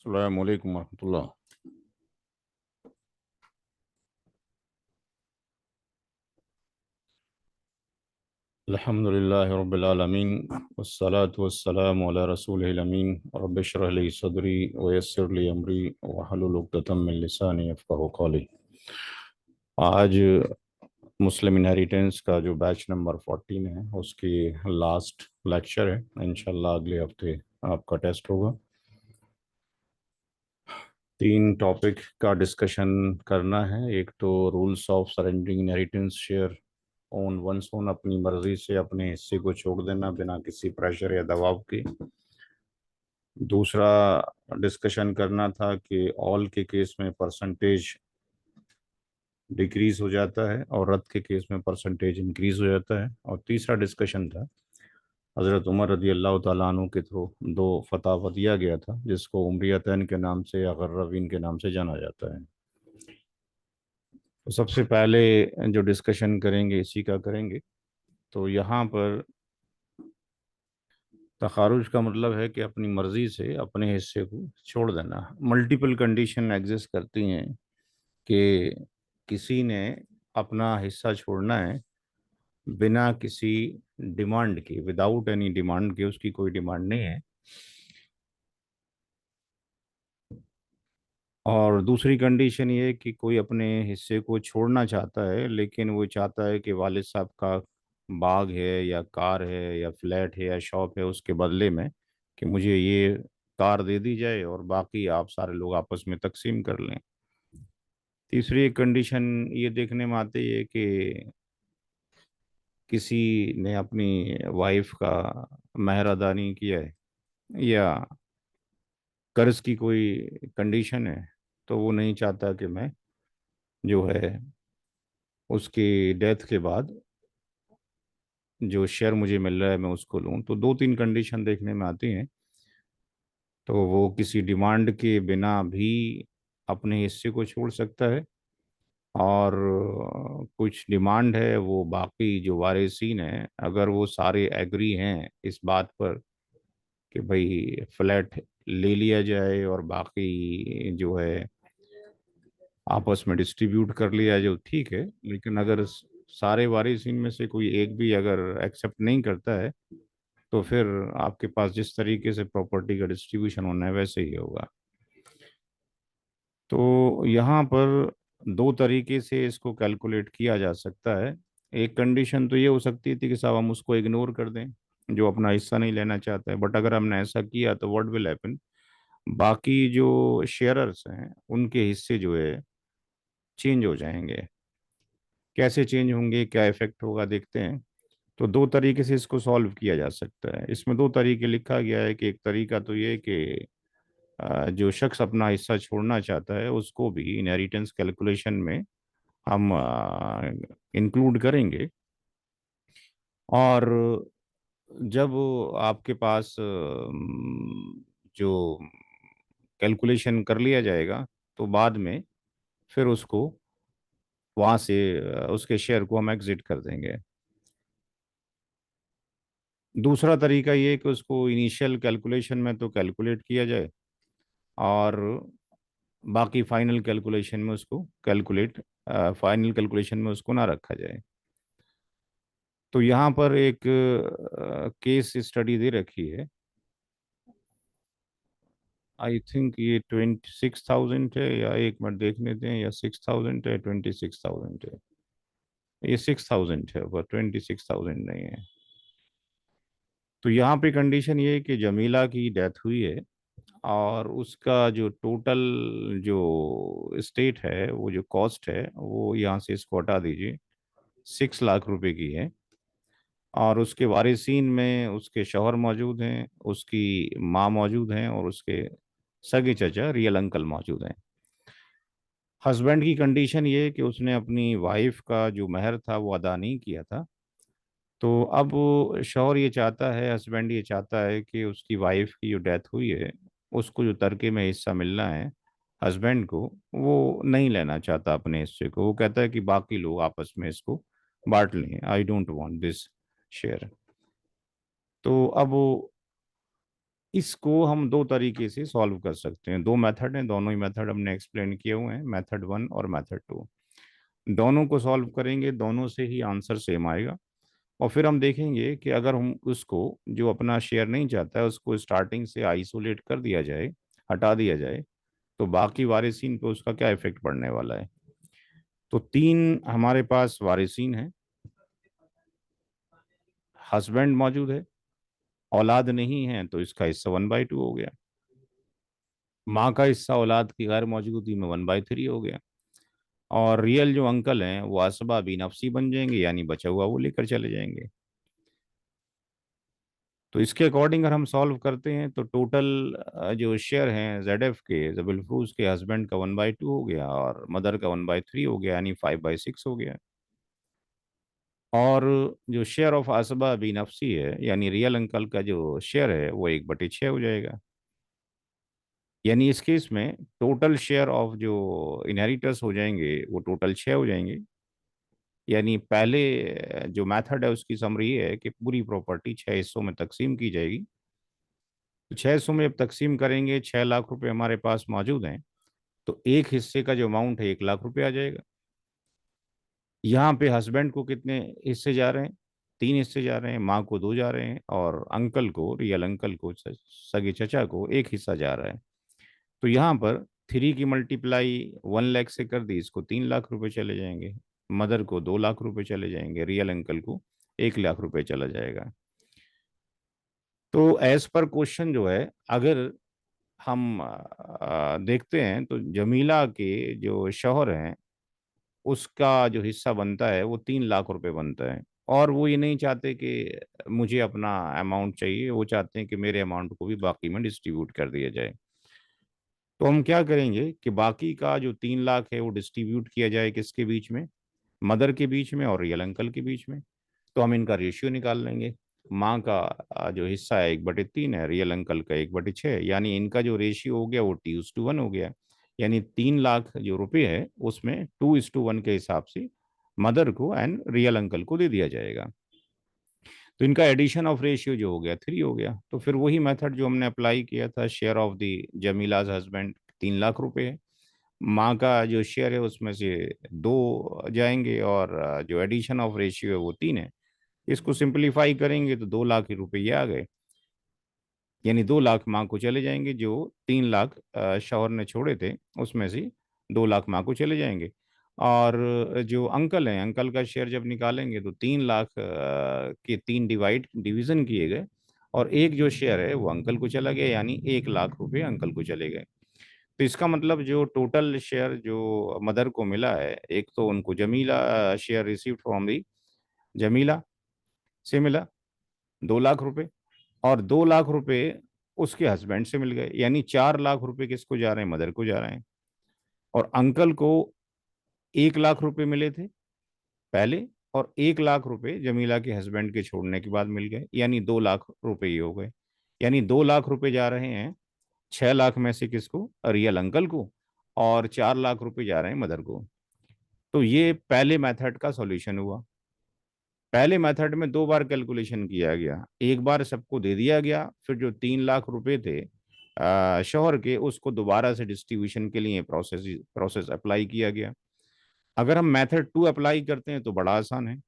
अस्सलाम वालेकुम रहमतुल्लाह। अल्हम्दुलिल्लाहि रब्बिल आलमीन वस्सलातु वस्सलामु अला रसूलिहिल अमीन रब्बि इश्रह ली सदरी व यस्सिर ली अमरी वहलुल उक़दतम मिन लिसानी यफ़क़हू क़ौली। आज मुस्लिम इनहेरिटेंस का जो बैच नंबर 14 है उसकी लास्ट लेक्चर है। इंशाल्लाह अगले हफ्ते आपका टेस्ट होगा। 3 टॉपिक का डिस्कशन करना है। एक तो rules of surrendering inheritance share own one's own, अपनी मर्जी से अपने हिस्से को छोड़ देना बिना किसी प्रेशर या दबाव के। दूसरा डिस्कशन करना था कि ऑल के केस में परसेंटेज डिक्रीज हो जाता है और रद्द के केस में परसेंटेज इंक्रीज हो जाता है। और तीसरा डिस्कशन था हज़रत उमर रदी अल्लाह ताला अन्हु के थ्रू 2 फतावा दिया गया था जिसको उमरियतैन के नाम से या गर्रवीन के नाम से जाना जाता है। तो सबसे पहले जो डिस्कशन करेंगे इसी का करेंगे। तो यहाँ पर तखारुज का मतलब है कि अपनी मर्जी से अपने हिस्से को छोड़ देना। मल्टीपल कंडीशन एग्जिस्ट करती हैं कि किसी ने अपना हिस्सा छोड़ना है बिना किसी डिमांड के, विदाउट एनी डिमांड के, उसकी कोई डिमांड नहीं है। और दूसरी कंडीशन ये है कि कोई अपने हिस्से को छोड़ना चाहता है लेकिन वो चाहता है कि वालिद साहब का बाग है या कार है या फ्लैट है या शॉप है उसके बदले में कि मुझे ये कार दे दी जाए और बाकी आप सारे लोग आपस में तकसीम कर लें। तीसरी एक कंडीशन ये देखने में आती है कि किसी ने अपनी वाइफ का महर अदा नहीं किया है या कर्ज की कोई कंडीशन है तो वो नहीं चाहता कि मैं जो है उसकी डेथ के बाद जो शेयर मुझे मिल रहा है मैं उसको लूँ। तो 2-3 कंडीशन देखने में आती हैं। तो वो किसी डिमांड के बिना भी अपने हिस्से को छोड़ सकता है और कुछ डिमांड है वो बाकी जो वारिसीन हैं अगर वो सारे एग्री हैं इस बात पर कि भाई फ्लैट ले लिया जाए और बाकी जो है आपस में डिस्ट्रीब्यूट कर लिया जो ठीक है। लेकिन अगर सारे वारिसिन में से कोई एक भी अगर एक्सेप्ट नहीं करता है तो फिर आपके पास जिस तरीके से प्रॉपर्टी का डिस्ट्रीब्यूशन होना है वैसे ही होगा। तो यहाँ पर 2 तरीके से इसको कैलकुलेट किया जा सकता है। एक कंडीशन तो ये हो सकती थी कि साहब हम उसको इग्नोर कर दें जो अपना हिस्सा नहीं लेना चाहता है, बट अगर हमने ऐसा किया तो व्हाट विल हैपन, बाकी जो शेयरर्स हैं उनके हिस्से जो है चेंज हो जाएंगे। कैसे चेंज होंगे, क्या इफेक्ट होगा, देखते हैं। तो 2 तरीके से इसको सॉल्व किया जा सकता है। इसमें 2 तरीके लिखा गया है कि एक तरीका तो ये कि जो शख्स अपना हिस्सा छोड़ना चाहता है उसको भी इनहेरिटेंस कैलकुलेशन में हम इंक्लूड करेंगे। और जब आपके पास जो कैलकुलेशन कर लिया जाएगा तो बाद में फिर उसको वहाँ से उसके शेयर को हम एग्जिट कर देंगे। दूसरा तरीका ये है कि उसको इनिशियल कैलकुलेशन में तो कैलकुलेट किया जाए और बाकी फाइनल कैलकुलेशन में उसको ना रखा जाए। तो यहाँ पर एक केस स्टडी दे रखी है। आई थिंक ये 26,000 है या एक मिनट देख लेते हैं, या 6,000 है, 26,000 है। ये 6,000 है पर 26,000 नहीं है। तो यहाँ पे कंडीशन ये है कि जमीला की डेथ हुई है और उसका जो टोटल जो स्टेट है, वो जो कॉस्ट है वो यहाँ से इसको हटा दीजिए, 6 लाख रुपए की है। और उसके वारिसीन में उसके शौहर मौजूद हैं, उसकी माँ मौजूद हैं और उसके सगे चचा रियल अंकल मौजूद हैं। हस्बैंड की कंडीशन ये है कि उसने अपनी वाइफ का जो महर था वो अदा नहीं किया था। तो अब शौहर ये चाहता है, हस्बैंड ये चाहता है कि उसकी वाइफ की जो डेथ हुई है उसको जो तरके में हिस्सा मिलना है हस्बैंड को, वो नहीं लेना चाहता अपने हिस्से को। वो कहता है कि बाकी लोग आपस में इसको बांट लें, I don't want this share. तो अब इसको हम दो तरीके से सॉल्व कर सकते हैं। दो मेथड हैं, दोनों ही मेथड हमने एक्सप्लेन किए हुए हैं, मेथड वन और मेथड टू। दोनों को सॉल्व करेंगे, दोनों से ही आंसर सेम आएगा। और फिर हम देखेंगे कि अगर हम उसको, जो अपना शेयर नहीं चाहता है, उसको स्टार्टिंग से आइसोलेट कर दिया जाए, हटा दिया जाए, तो बाकी वारिसीन पे उसका क्या इफेक्ट पड़ने वाला है। तो तीन हमारे पास वारिसीन हैं। हस्बैंड मौजूद है, औलाद नहीं है, तो इसका हिस्सा 1/2 हो गया। माँ का हिस्सा औलाद की गैर मौजूदगी में 1/3 हो गया। और रियल जो अंकल हैं वो असबाबी नफसी बन जाएंगे, यानी बचा हुआ वो लेकर चले जाएंगे। तो इसके अकॉर्डिंग अगर हम सॉल्व करते हैं तो टोटल जो शेयर हैं ZF के, जबलफूज के हस्बैंड का 1/2 हो गया और मदर का 1/3 हो गया, यानी 5/6 हो गया। और जो शेयर ऑफ असबा बी नफसी है, यानी रियल अंकल का जो शेयर है वो 1/6 हो जाएगा। यानी इस केस में टोटल शेयर ऑफ जो इनहेरिटर्स हो जाएंगे वो टोटल 6 हो जाएंगे। यानी पहले जो मेथड है उसकी समरी ये है कि पूरी प्रॉपर्टी 6 हिस्सों में तकसीम की जाएगी। तो 6 हिस्सों में जब तकसीम करेंगे, 6 लाख रुपए हमारे पास मौजूद हैं, तो एक हिस्से का जो अमाउंट है 1 लाख रुपए आ जाएगा। यहाँ पे हस्बैंड को कितने हिस्से जा रहे हैं? 3 हिस्से जा रहे हैं, माँ को 2 जा रहे हैं, और अंकल को, रियल अंकल को, सगे चचा को 1 हिस्सा जा रहा है। तो यहाँ पर 3 की मल्टीप्लाई 1 लाख से कर दी, इसको 3 लाख रुपए चले जाएंगे। मदर को 2 लाख रुपए चले जाएंगे, रियल अंकल को 1 लाख रुपए चला जाएगा। तो एज पर क्वेश्चन जो है, अगर हम देखते हैं तो जमीला के जो शौहर हैं उसका जो हिस्सा बनता है वो 3 लाख रुपए बनता है। और वो ये नहीं चाहते कि मुझे अपना अमाउंट चाहिए, वो चाहते हैं कि मेरे अमाउंट को भी बाकी में डिस्ट्रीब्यूट कर दिया जाए। तो हम क्या करेंगे कि बाकी का जो 3 लाख है वो डिस्ट्रीब्यूट किया जाए किसके बीच में? मदर के बीच में और रियल अंकल के बीच में। तो हम इनका रेशियो निकाल लेंगे। माँ का जो हिस्सा है 1/3 है, रियल अंकल का 1/6, यानी इनका जो रेशियो हो गया वो 2:1 हो गया। यानी 3 लाख जो रुपये है उसमें 2:1 के हिसाब से मदर को एंड रियल अंकल को दे दिया जाएगा। तो इनका एडिशन ऑफ रेशियो जो हो गया 3 हो गया। तो फिर वही मेथड जो हमने अप्लाई किया था, share of the Jameela's husband 3 lakh रुपए है, माँ का जो शेयर है उसमें से 2 जाएंगे, और जो एडिशन ऑफ रेशियो है वो 3 है। इसको सिंपलीफाई करेंगे तो 2 लाख ही रुपये आ गए। यानी 2 लाख माँ को चले जाएंगे, जो 3 लाख शौहर ने छोड़े थे उसमें से 2 लाख माँ को चले जाएंगे। और जो अंकल हैं, अंकल का शेयर जब निकालेंगे तो 3 लाख के 3 डिवीजन किए गए, और एक जो शेयर है वो अंकल को चला गया, यानी 1 लाख रुपए अंकल को चले गए। तो इसका मतलब जो टोटल शेयर जो मदर को मिला है, एक तो उनको Jamila share receive from the Jamila से मिला 2 लाख रुपए, और 2 लाख रुपए उसके हस्बैंड से मिल गए, यानी 4 लाख रुपए किसको जा रहे हैं? मदर को जा रहे हैं। और अंकल को 1 लाख रुपए मिले थे पहले, और 1 लाख रुपए जमीला के हस्बैंड के छोड़ने के बाद मिल गए, यानी 2 लाख रुपए ही हो गए। यानी 2 लाख रुपए जा रहे हैं 6 लाख में से किसको? रियल अंकल को। और 4 लाख रुपए जा रहे हैं मदर को। तो ये पहले मेथड का सॉल्यूशन हुआ। पहले मेथड में 2 बार कैलकुलेशन किया गया, एक बार सबको दे दिया गया, फिर जो 3 लाख रुपए थे शौहर के, उसको दोबारा से डिस्ट्रीब्यूशन के लिए प्रोसेस प्रोसेस अप्लाई किया गया। अगर हम मेथड टू अप्लाई करते हैं तो बड़ा आसान है।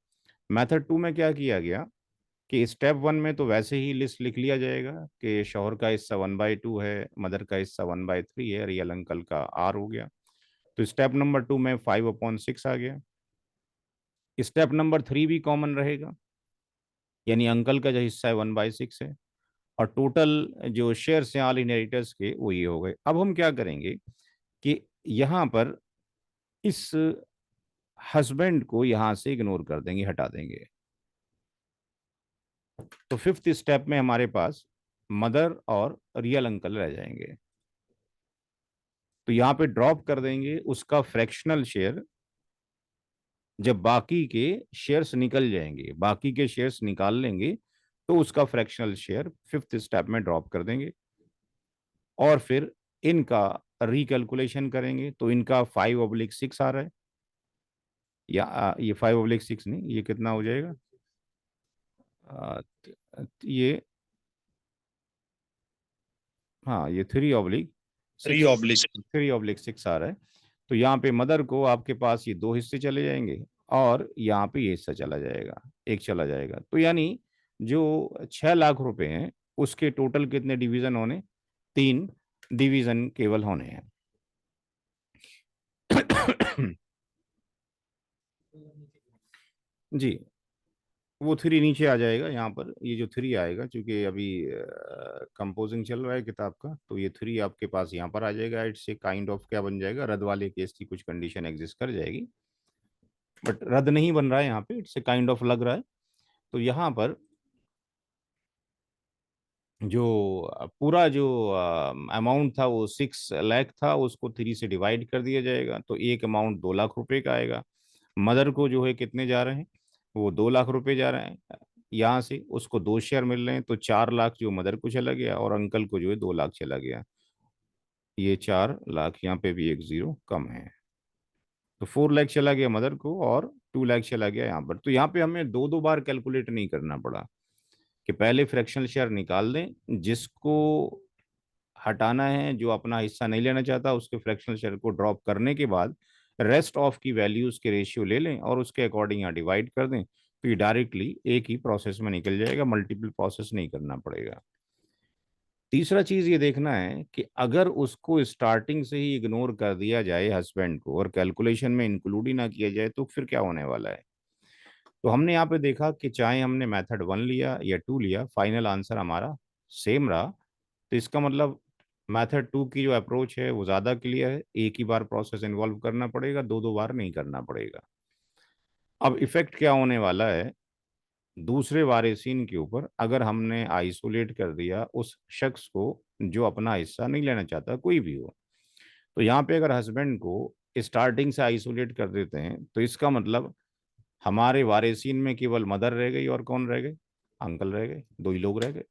मेथड टू में क्या किया गया कि स्टेप वन में तो वैसे ही लिस्ट लिख लिया जाएगा कि शौहर का हिस्सा 1/2 है, मदर का हिस्सा 1/3 है, रियल अंकल का R हो गया। तो स्टेप नंबर 2 में 5/6 आ गया। स्टेप नंबर 3 भी कॉमन रहेगा, यानी अंकल का जो हिस्सा है 1/6 है, और टोटल जो शेयर्स हैं ऑल इनहेरिटर्स के वो ये हो गए। अब हम क्या करेंगे कि यहाँ पर इस हस्बैंड को यहाँ से इग्नोर कर देंगे, हटा देंगे। तो फिफ्थ स्टेप में हमारे पास मदर और रियल अंकल रह जाएंगे। तो यहाँ पे ड्रॉप कर देंगे उसका फ्रैक्शनल शेयर। जब बाकी के शेयर्स निकल जाएंगे, बाकी के शेयर्स निकाल लेंगे, तो उसका फ्रैक्शनल शेयर फिफ्थ स्टेप में ड्रॉप कर देंगे। और फिर इनका रिकैलकुलेशन करेंगे तो इनका 5/6 आ रहा है, या ये 5/6 नहीं, ये कितना हो जाएगा? ये हाँ, ये 3/6, 3/6। 3/6 आ रहा है। तो यहाँ पे मदर को आपके पास ये दो हिस्से चले जाएंगे, और यहाँ पे ये हिस्सा चला जाएगा, एक चला जाएगा। तो यानी जो 6 लाख रुपए हैं उसके टोटल कितने डिवीजन होने? 3 डिवीजन केवल होने हैं। जी, वो 3 नीचे आ जाएगा यहाँ पर। ये जो 3 आएगा, क्योंकि अभी कंपोजिंग चल रहा है किताब का, तो ये 3 आपके पास यहाँ पर आ जाएगा। इट्स ए काइंड ऑफ क्या बन जाएगा, रद्द वाले केस की कुछ कंडीशन एग्जिस्ट कर जाएगी, बट रद्द नहीं बन रहा है यहाँ पे, इट्स ए काइंड ऑफ लग रहा है। तो यहाँ पर जो पूरा जो अमाउंट था वो 6 लाख था, उसको 3 से डिवाइड कर दिया जाएगा, तो एक अमाउंट 2 लाख रुपए का आएगा। मदर को जो है कितने जा रहे हैं? वो 2 लाख रुपए जा रहे हैं। यहाँ से उसको दो शेयर मिल रहे हैं, तो 4 लाख जो मदर को चला गया, और अंकल को जो है 2 लाख चला गया। ये 4 लाख, यहाँ पे भी एक जीरो कम है, तो 4 लाख चला गया मदर को, और 2 लाख चला गया यहाँ पर। तो यहाँ पे हमें दो दो बार कैलकुलेट नहीं करना पड़ा, कि पहले फ्रैक्शनल शेयर निकाल दें, जिसको हटाना है, जो अपना हिस्सा नहीं लेना चाहता, उसके फ्रैक्शनल शेयर को ड्रॉप करने के बाद रेस्ट ऑफ की वैल्यूज के रेशियो ले लें और उसके अकॉर्डिंग यहाँ डिवाइड कर दें, तो ये डायरेक्टली एक ही प्रोसेस में निकल जाएगा, मल्टीपल प्रोसेस नहीं करना पड़ेगा। तीसरा चीज ये देखना है कि अगर उसको स्टार्टिंग से ही इग्नोर कर दिया जाए हस्बैंड को, और कैलकुलेशन में इंक्लूड ही ना किया जाए, तो फिर क्या होने वाला है। तो हमने यहाँ पे देखा कि चाहे हमने मेथड 1 लिया या 2 लिया, फाइनल आंसर हमारा सेम रहा। तो इसका मतलब मेथड 2 की जो अप्रोच है वो ज़्यादा क्लियर है, एक ही बार प्रोसेस इन्वॉल्व करना पड़ेगा, दो दो बार नहीं करना पड़ेगा। अब इफेक्ट क्या होने वाला है दूसरे वारिसीन के ऊपर, अगर हमने आइसोलेट कर दिया उस शख्स को जो अपना हिस्सा नहीं लेना चाहता, कोई भी हो। तो यहाँ पे अगर हस्बैंड को स्टार्टिंग से आइसोलेट कर देते हैं, तो इसका मतलब हमारे वारिसीन में केवल मदर रह गई, और कौन रह गए? अंकल रह गए, दो ही लोग रह गए।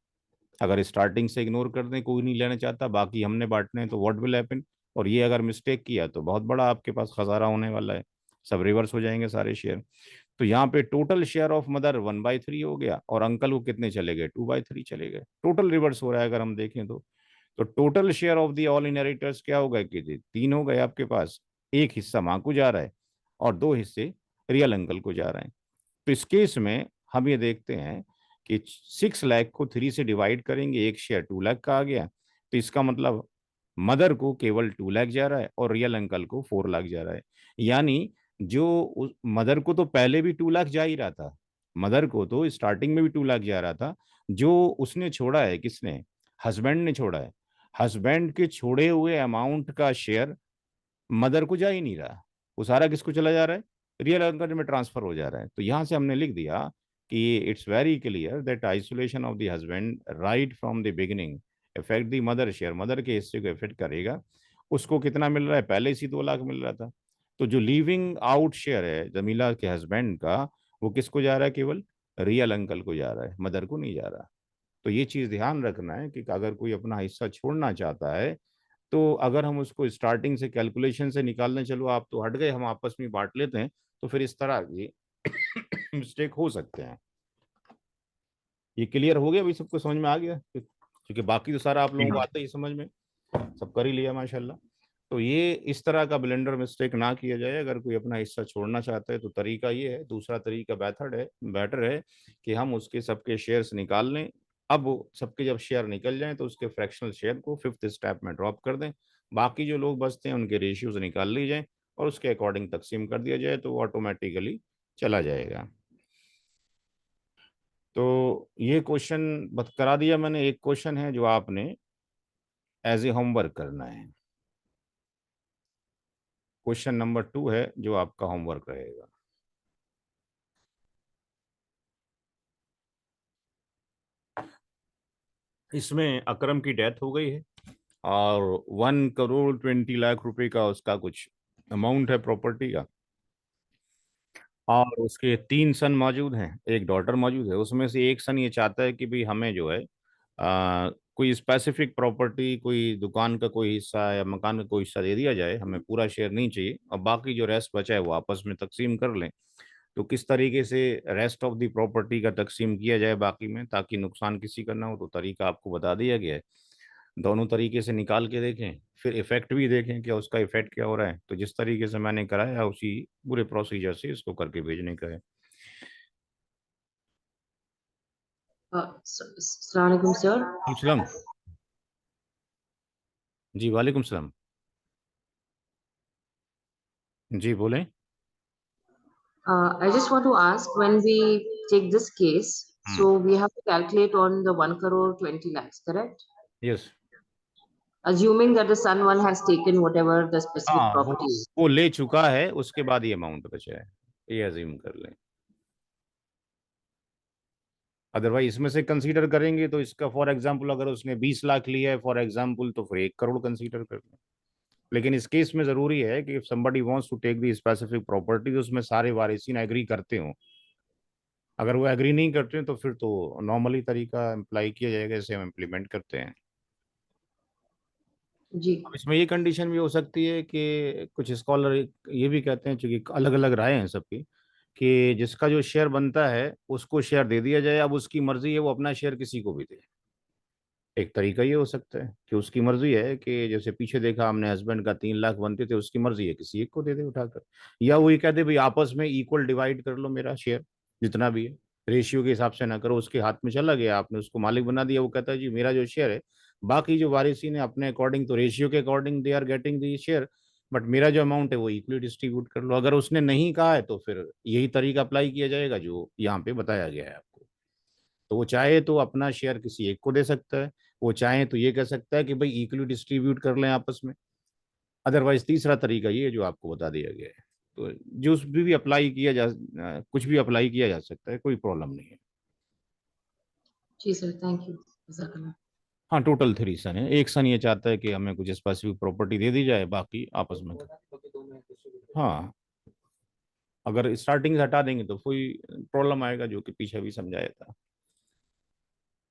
अगर स्टार्टिंग से इग्नोर कर दें, कोई नहीं लेना चाहता, बाकी हमने बांटने हैं, तो व्हाट विल हैपन? और ये अगर मिस्टेक किया तो बहुत बड़ा आपके पास खसारा होने वाला है, सब रिवर्स हो जाएंगे सारे शेयर। तो यहाँ पे टोटल शेयर ऑफ मदर 1/3 हो गया, और अंकल को कितने चले गए? 2/3 चले गए। टोटल रिवर्स हो रहा है अगर हम देखें तो total share of the all inheritors क्या होगा कि 3 हो गए आपके पास। एक हिस्सा माँ को जा रहा है, और दो हिस्से रियल अंकल को जा रहे हैं। तो इस केस में हम ये देखते हैं कि 6 लाख को 3 से डिवाइड करेंगे, एक शेयर 2 लाख का आ गया। तो इसका मतलब मदर को केवल 2 लाख जा रहा है, और रियल अंकल को 4 लाख जा रहा है। यानी जो मदर को तो पहले भी 2 लाख जा ही रहा था, मदर को तो स्टार्टिंग में भी 2 लाख जा रहा था, जो उसने छोड़ा है, किसने? हस्बैंड ने छोड़ा है। हस्बैंड के छोड़े हुए अमाउंट का शेयर मदर को जा ही नहीं रहा, वो सारा किसको चला जा रहा है? रियल अकाउंट में ट्रांसफर हो जा रहा है। तो यहां से हमने लिख दिया कि it's very clear that isolation of the husband right from the beginning effect the mother share, mother के हिस्से को इफेक्ट करेगा। उसको कितना मिल रहा है? पहले से 2 लाख मिल रहा था। तो जो लीविंग आउट शेयर है जमीला के हस्बैंड का, वो किसको जा रहा है? केवल रियल अंकल को जा रहा है, मदर को नहीं जा रहा। तो ये चीज ध्यान रखना है कि अगर कोई अपना हिस्सा छोड़ना चाहता है, तो अगर हम उसको स्टार्टिंग से कैलकुलेशन से निकालने, चलो आप तो हट गए, हम आपस में बांट लेते हैं, तो फिर इस तरह की मिस्टेक हो सकते हैं। ये क्लियर हो गया? अभी सबको समझ में आ गया? क्योंकि बाकी तो सारा आप लोगों को आता ही समझ में, सब कर ही लिया माशाल्लाह। तो ये इस तरह का ब्लेंडर मिस्टेक ना किया जाए। अगर कोई अपना हिस्सा छोड़ना चाहता है तो तरीका ये है, दूसरा तरीका बेटर है कि हम उसके सबके शेयर्स निकाल लें। अब वो सबके जब शेयर निकल जाएं, तो उसके फ्रैक्शनल शेयर को फिफ्थ स्टेप में ड्रॉप कर दें। बाकी जो लोग बचते हैं उनके रेशियोज निकाल ली जाए, और उसके अकॉर्डिंग तकसीम कर दिया जाए, तो वो ऑटोमेटिकली चला जाएगा। तो ये क्वेश्चन बत करा दिया मैंने। एक क्वेश्चन है जो आपने एज ए होमवर्क करना है। क्वेश्चन नंबर 2 है जो आपका होमवर्क रहेगा। इसमें अकरम की डेथ हो गई है, और 1 करोड़ 20 लाख रुपए का उसका कुछ अमाउंट है प्रॉपर्टी का, और उसके 3 सन मौजूद हैं, एक डॉटर मौजूद है। उसमें से एक सन ये चाहता है कि भाई हमें जो है कोई स्पेसिफिक प्रॉपर्टी, कोई दुकान का कोई हिस्सा या मकान का कोई हिस्सा दे दिया जाए, हमें पूरा शेयर नहीं चाहिए, और बाकी जो रेस्ट बचा है वो आपस में तकसीम कर लें। तो किस तरीके से रेस्ट ऑफ द प्रॉपर्टी का तकसीम किया जाए बाकी में, ताकि नुकसान किसी का ना हो, तो तरीका आपको बता दिया गया है। दोनों तरीके से निकाल के देखें, फिर इफेक्ट भी देखें कि उसका इफेक्ट क्या हो रहा है। तो जिस तरीके से मैंने कराया उसी पूरे प्रोसीजर से इसको करके भेजने का है। अस्सलाम वालेकुम सर। सलाम। जी वालेकुम सलाम। जी बोलें। I just want to ask, when we take this case, hmm. so we have to calculate on the 1 crore 20 lakhs, correct? Yes. Assuming that the son one has taken whatever the specific हाँ, property is. वो ले चुका है, उसके बाद ये amount बचा है, ये अज्यूम कर लें। अदरवाइज इसमें से कंसीडर करेंगे तो इसका फॉर एग्जांपल अगर उसने 20 लाख लिया है फॉर एग्जांपल, तो फिर 1 करोड़ कंसीडर कर लें। लेकिन इस केस में जरूरी है कि if somebody wants to take the specific property तो उसमें सारे वारिसीन एग्री करते हो। अगर वो एग्री नहीं करते हैं तो फिर तो नॉर्मली तरीका अप्लाई किया जाएगा जैसे हम इम्प्लीमेंट करते हैं। जी। अब इसमें ये कंडीशन भी हो सकती है कि कुछ स्कॉलर ये भी कहते हैं, चूंकि अलग अलग राय हैं सबकी, कि जिसका जो शेयर बनता है उसको शेयर दे दिया जाए, अब उसकी मर्जी है वो अपना शेयर किसी को भी दे। एक तरीका ये हो सकता है कि उसकी मर्जी है कि जैसे पीछे देखा हमने हस्बैंड का 3 लाख बनते थे, उसकी मर्जी है किसी एक को दे दे उठाकर, या वो ये कह दे भाई आपस में इक्वल डिवाइड कर लो मेरा शेयर जितना भी है, रेशियो के हिसाब से ना करो। उसके हाथ में चला गया, आपने उसको मालिक बना दिया, वो कहता है जी मेरा जो शेयर है, बाकी जो वारिसी ने अपने अकॉर्डिंग तो रेशियो के according they are getting the share, but मेरा जो अमाउंट है वो इक्वली डिस्ट्रीब्यूट कर लो। अगर उसने नहीं कहा है तो फिर यही तरीका अप्लाई किया जाएगा जो यहाँ पे बताया गया है आपको। तो वो चाहे तो अपना शेयर किसी एक को दे सकता है, वो चाहे तो ये कह सकता है कि भाई इक्वली डिस्ट्रीब्यूट कर लें आपस में। अदरवाइज तीसरा तरीका ये है जो आपको बता दिया गया है। तो जो भी अप्लाई किया जा कुछ भी अप्लाई किया जा सकता है, कोई प्रॉब्लम नहीं है। जी सर, थैंक यू। जज़ाकल्लाह। हाँ, टोटल 3 सन है। एक सन ये चाहता है कि हमें कुछ स्पेसिफिक प्रॉपर्टी दे दी जाए, बाकी आपस में। हाँ, अगर स्टार्टिंग से हटा देंगे तो कोई प्रॉब्लम आएगा, जो कि पीछे भी समझाया था।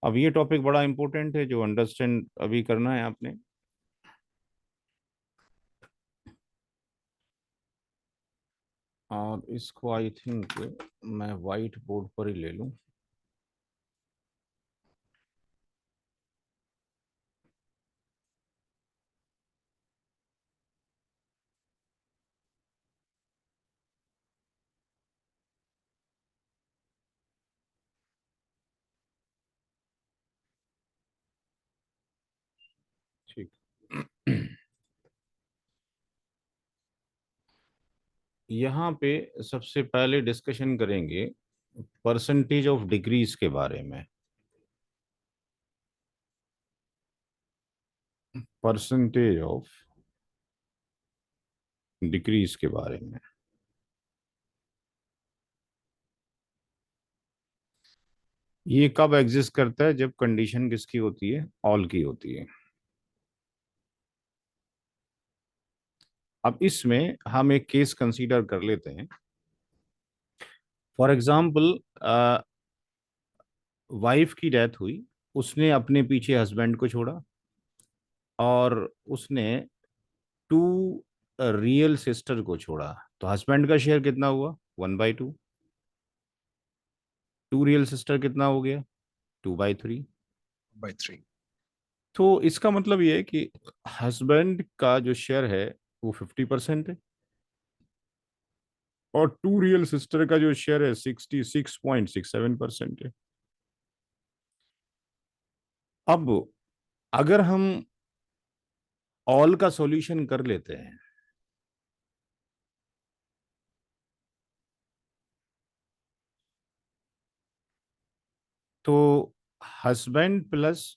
अब ये टॉपिक बड़ा इंपॉर्टेंट है जो अंडरस्टैंड अभी करना है आपने। और इसको आई थिंक मैं वाइट बोर्ड पर ही ले लूं। ठीक। यहाँ पे सबसे पहले डिस्कशन करेंगे परसेंटेज ऑफ डिग्रीज के बारे में। परसेंटेज ऑफ डिग्रीज के बारे में। ये कब एग्जिस्ट करता है? जब कंडीशन किसकी होती है? ऑल की होती है। अब इसमें हम एक केस कंसीडर कर लेते हैं। फॉर एग्जाम्पल, वाइफ की डेथ हुई, उसने अपने पीछे हस्बैंड को छोड़ा, और उसने टू रियल सिस्टर को छोड़ा। तो हस्बैंड का शेयर कितना हुआ? 1/2। टू रियल सिस्टर कितना हो गया? 2/3। by 3. तो इसका मतलब ये है कि हस्बैंड का जो शेयर है वो 50% है, और टू रियल सिस्टर का जो शेयर है 66.67% है। अब अगर हम ऑल का सॉल्यूशन कर लेते हैं, तो husband plus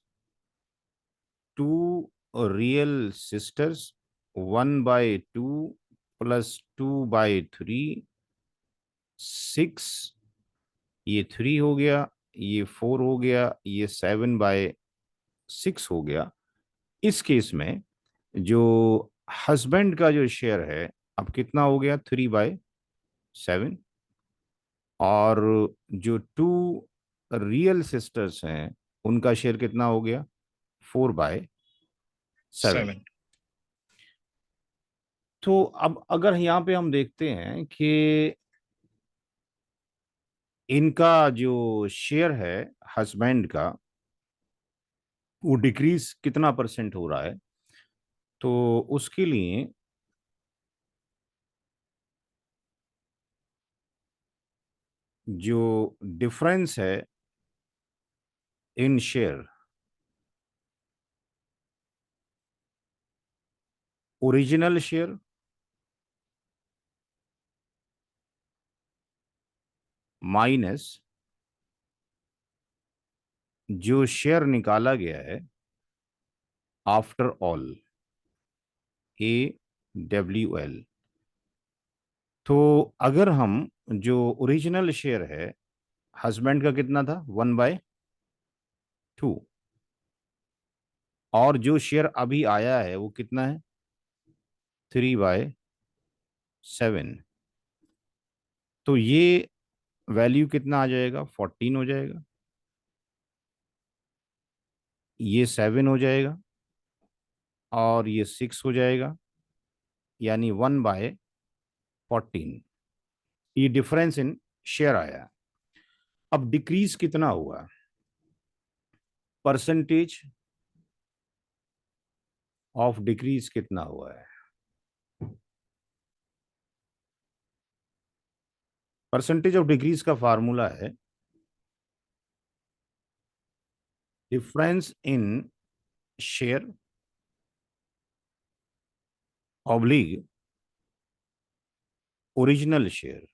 two real sisters 1/2 plus 2/3, 6, ये 3 हो गया, ये 4 हो गया, ये 7/6 हो गया। इस केस में जो हस्बैंड का जो शेयर है अब कितना हो गया? 3/7। और जो टू रियल सिस्टर्स हैं उनका शेयर कितना हो गया? 4/7। 7. तो अब अगर यहाँ पे हम देखते हैं कि इनका जो शेयर है हस्बैंड का, वो डिक्रीज कितना परसेंट हो रहा है। तो उसके लिए जो डिफरेंस है इन शेयर, ओरिजिनल शेयर माइनस जो शेयर निकाला गया है आफ्टर ऑल, AWL। तो अगर हम जो ओरिजिनल शेयर है हस्बैंड का कितना था, 1/2, और जो शेयर अभी आया है वो कितना है, 3/7। तो ये वैल्यू कितना आ जाएगा, 14 हो जाएगा, ये 7 हो जाएगा, और ये 6 हो जाएगा, यानी 1/14। ये डिफरेंस इन शेयर आया। अब डिक्रीज कितना हुआ, परसेंटेज ऑफ डिक्रीज कितना हुआ है। परसेंटेज ऑफ डिक्रीज का फार्मूला है difference in share oblique original share,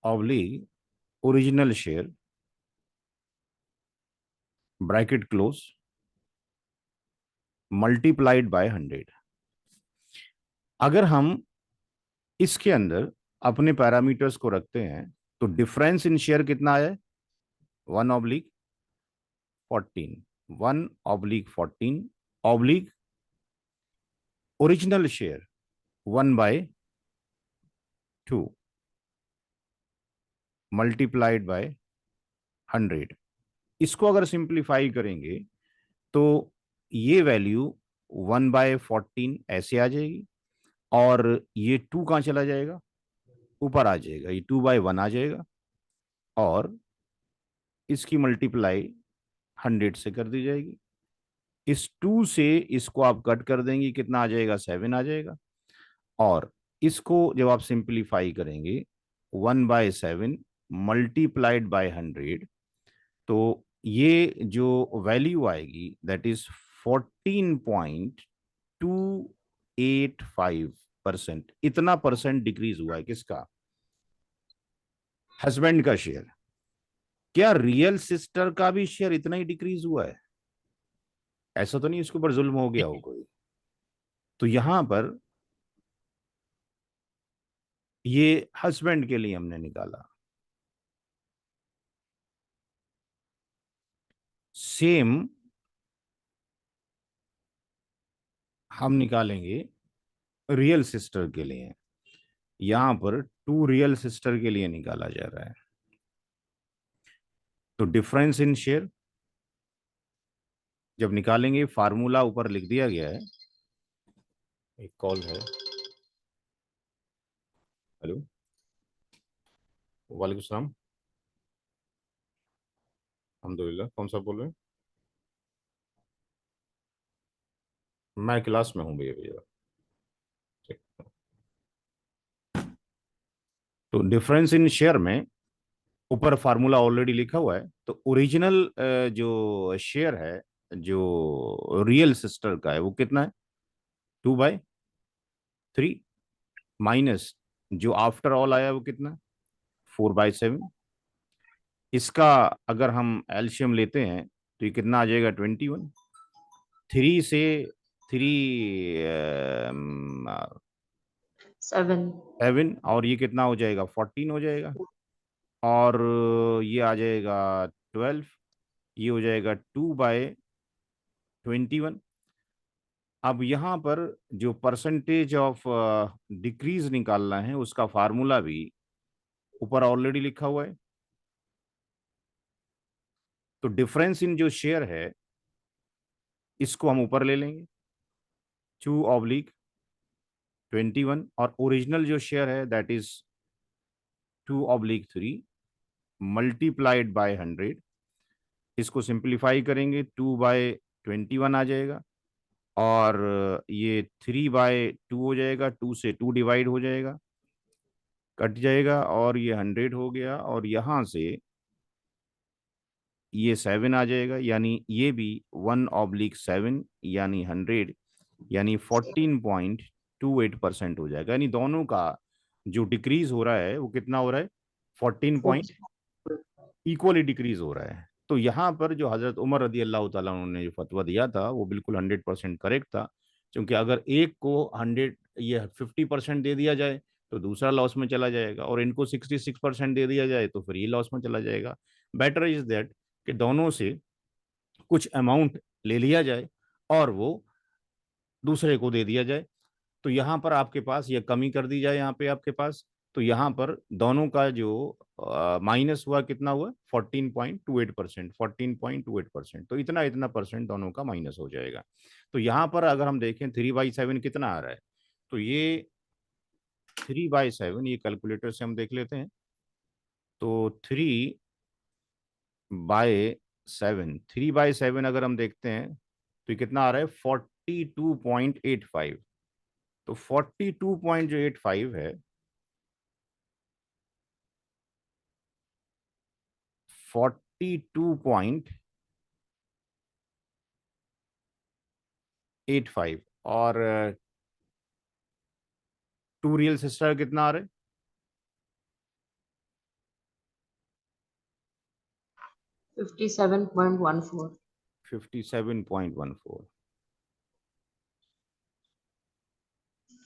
oblique original share, bracket close, multiplied by 100। अगर हम इसके अंदर अपने पैरामीटर्स को रखते हैं तो डिफरेंस इन शेयर कितना है, 1/14, 1/14 oblique original share 1/2 multiplied by 100। इसको अगर सिंप्लीफाई करेंगे तो ये वैल्यू 1/14 ऐसे आ जाएगी, और ये 2 कहाँ चला जाएगा, ऊपर आ जाएगा, ये 2/1 आ जाएगा, और इसकी मल्टीप्लाई 100 से कर दी जाएगी। इस 2 से इसको आप कट कर देंगे, कितना आ जाएगा, 7 आ जाएगा। और इसको जब आप सिंप्लीफाई करेंगे, 1/7 मल्टीप्लाइड बाय 100, तो ये जो वैल्यू आएगी दैट इज 14.285%। इतना परसेंट डिक्रीज हुआ है किसका, हस्बैंड का शेयर। क्या रियल सिस्टर का भी शेयर इतना ही डिक्रीज हुआ है, ऐसा तो नहीं इसके ऊपर जुल्म हो गया हो कोई। तो यहां पर ये हस्बैंड के लिए हमने निकाला। सेम हम निकालेंगे रियल सिस्टर के लिए। यहां पर 2 रियल सिस्टर के लिए निकाला जा रहा है। तो डिफरेंस इन शेयर जब निकालेंगे, फार्मूला ऊपर लिख दिया गया है। एक कॉल है। हेलो, वालेकुम सलाम। अल्हम्दुलिल्लाह, कौन सा बोल रहे हैं। मैं क्लास में हूँ भैया भैया। ठीक। तो डिफरेंस इन शेयर में ऊपर फार्मूला ऑलरेडी लिखा हुआ है। तो ओरिजिनल जो शेयर है जो रियल सिस्टर का है वो कितना है, 2/3, माइनस जो आफ्टर ऑल आया वो कितना, 4/7। इसका अगर हम एलसीएम लेते हैं तो ये कितना आ जाएगा, 21। 3 से 3 7. 7, और ये कितना हो जाएगा, 14 हो जाएगा, और ये आ जाएगा 12, ये हो जाएगा 2/21। अब यहाँ पर जो परसेंटेज ऑफ डिक्रीज निकालना है उसका फार्मूला भी ऊपर ऑलरेडी लिखा हुआ है। तो डिफरेंस इन जो शेयर है इसको हम ऊपर ले लेंगे, 2/21, और ओरिजिनल जो शेयर है दैट इज 2/3 मल्टीप्लाइड बाय 100, इसको सिंप्लीफाई करेंगे 2/21 आ जाएगा, और ये 3/2 हो जाएगा, 2 से 2 डिवाइड हो जाएगा, कट जाएगा, और ये 100 हो गया, और यहाँ से ये 7 आ जाएगा, यानी ये भी 1/7 यानी 100, यानी 14.28% हो जाएगा। यानी दोनों का जो डिक्रीज हो रहा है वो कितना हो रहा है, 14 पॉइंट इक्वली डिक्रीज हो रहा है। तो यहाँ पर जो हजरत उमर रदी अल्लाह ताला उन्होंने जो फतवा दिया था वो बिल्कुल 100% करेक्ट था, क्योंकि अगर एक को 50% दे दिया जाए तो दूसरा लॉस में चला जाएगा, और इनको 66% दे दिया जाए तो फिर ये लॉस में चला जाएगा। बेटर इज दैट कि दोनों से कुछ अमाउंट ले लिया जाए और वो दूसरे को दे दिया जाए। तो यहाँ पर आपके पास ये कमी कर दी जाए यहाँ पे आपके पास, तो यहाँ पर दोनों का जो माइनस हुआ कितना हुआ, 14.28%, 14.28%, तो इतना इतना परसेंट दोनों का माइनस हो जाएगा। तो यहाँ पर अगर हम देखें 3/7 कितना आ रहा है, तो ये 3/7, ये कैलकुलेटर से हम देख लेते हैं, तो 3/7 अगर हम देखते हैं तो ये कितना आ रहा है, 42.85। तो 42 पॉइंट जो 85 है, 42.85, और टू रियल सिस्टर कितना आ रहा है, 57.14. 57.14,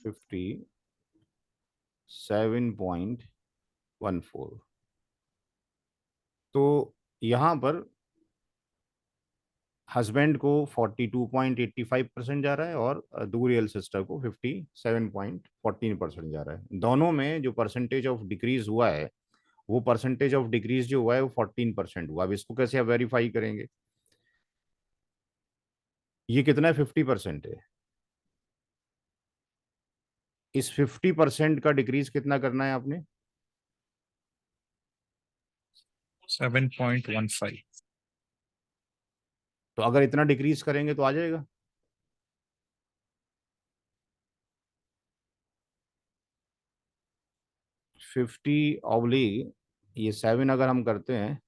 57.14। तो यहाँ पर हस्बैंड को 42.85% जा रहा है, और दो रियल सिस्टर को 57.14% जा रहा है। दोनों में जो परसेंटेज ऑफ डिक्रीज हुआ है, वो परसेंटेज ऑफ डिक्रीज जो हुआ है वो 14% हुआ। अब इसको कैसे आप वेरीफाई करेंगे, ये कितना है, 50% है। इस 50% का डिक्रीज कितना करना है आपने, 7.15। तो अगर इतना डिक्रीज करेंगे तो आ जाएगा। फिफ्टी ऑब्लिक ये 7 अगर हम करते हैं,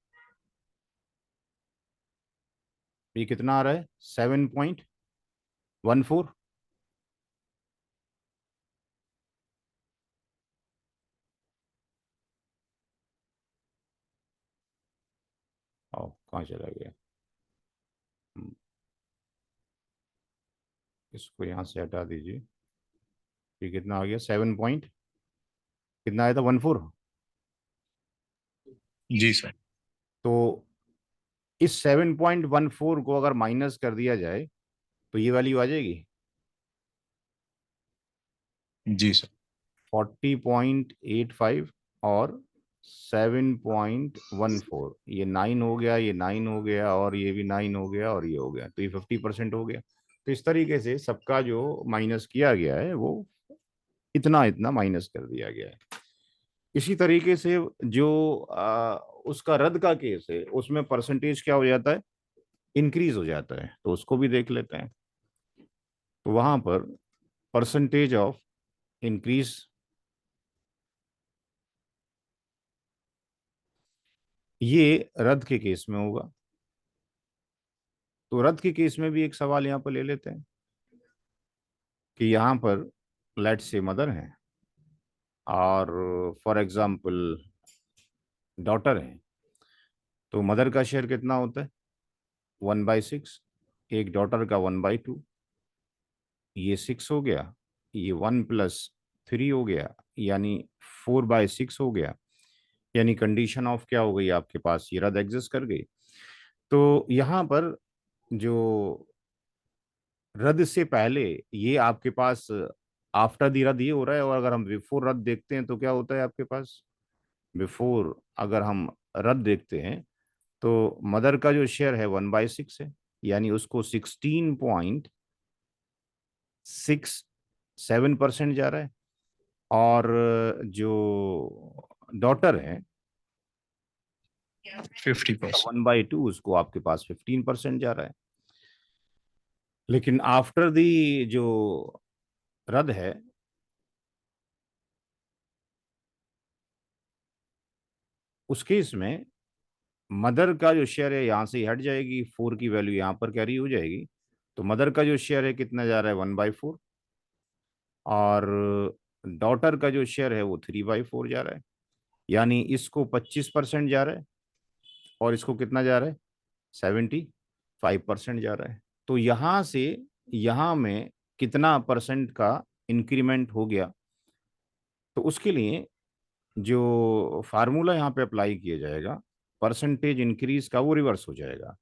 ये कितना आ रहा है, 7.14। कहाँ चला गया, हम्म, इसको यहाँ से हटा दीजिए। ये कितना आ गया, 7 पॉइंट कितना आया था, 14। जी सर। तो इस 7.14 को अगर माइनस कर दिया जाए तो ये वैल्यू आ जाएगी, जी सर। 40.85 और 7.14, ये 9 हो गया, ये 9 हो गया, और ये भी 9 हो गया, और ये हो गया, तो ये 50% हो गया। तो इस तरीके से सबका जो माइनस किया गया है वो इतना इतना माइनस कर दिया गया है। इसी तरीके से जो उसका रद्द का केस है उसमें परसेंटेज क्या हो जाता है, इंक्रीज हो जाता है, तो उसको भी देख लेते हैं। तो वहां पर परसेंटेज ऑफ इंक्रीज, ये रद्द के केस में होगा। तो रद्द के केस में भी एक सवाल यहाँ पर ले लेते हैं कि यहाँ पर लेट से मदर हैं, और फॉर एग्जाम्पल डॉटर हैं, तो मदर का शेयर कितना होता है, 1/6, एक डॉटर का 1/2, ये 6 हो गया, ये 1+3 हो गया, यानी 4/6 हो गया। यानी कंडीशन ऑफ क्या हो गई आपके पास, ये रद्द एग्जिस्ट कर गई। तो यहाँ पर जो रद्द से पहले, ये आपके पास आफ्टर दी रद्द ये हो रहा है, और अगर हम बिफोर रद्द देखते हैं तो क्या होता है आपके पास, बिफोर अगर हम रद्द देखते हैं तो मदर का जो शेयर है 1/6 है, यानी उसको 16.67% जा रहा है, और जो डॉटर है 50%। 1/2 उसको आपके पास 15% जा रहा है। लेकिन आफ्टर दी जो रद्द है, उस केस में मदर का जो शेयर है यहाँ से ही हट जाएगी, 4 की वैल्यू यहाँ पर कैरी हो जाएगी। तो मदर का जो शेयर है कितना जा रहा है, 1/4, और डॉटर का जो शेयर है वो 3/4 जा रहा है। यानी इसको 25% जा रहा है और इसको कितना जा रहा है, 75% जा रहा है। तो यहाँ से यहाँ में कितना परसेंट का इंक्रीमेंट हो गया, तो उसके लिए जो फार्मूला यहाँ पे अप्लाई किया जाएगा परसेंटेज इंक्रीज का, वो रिवर्स हो जाएगा।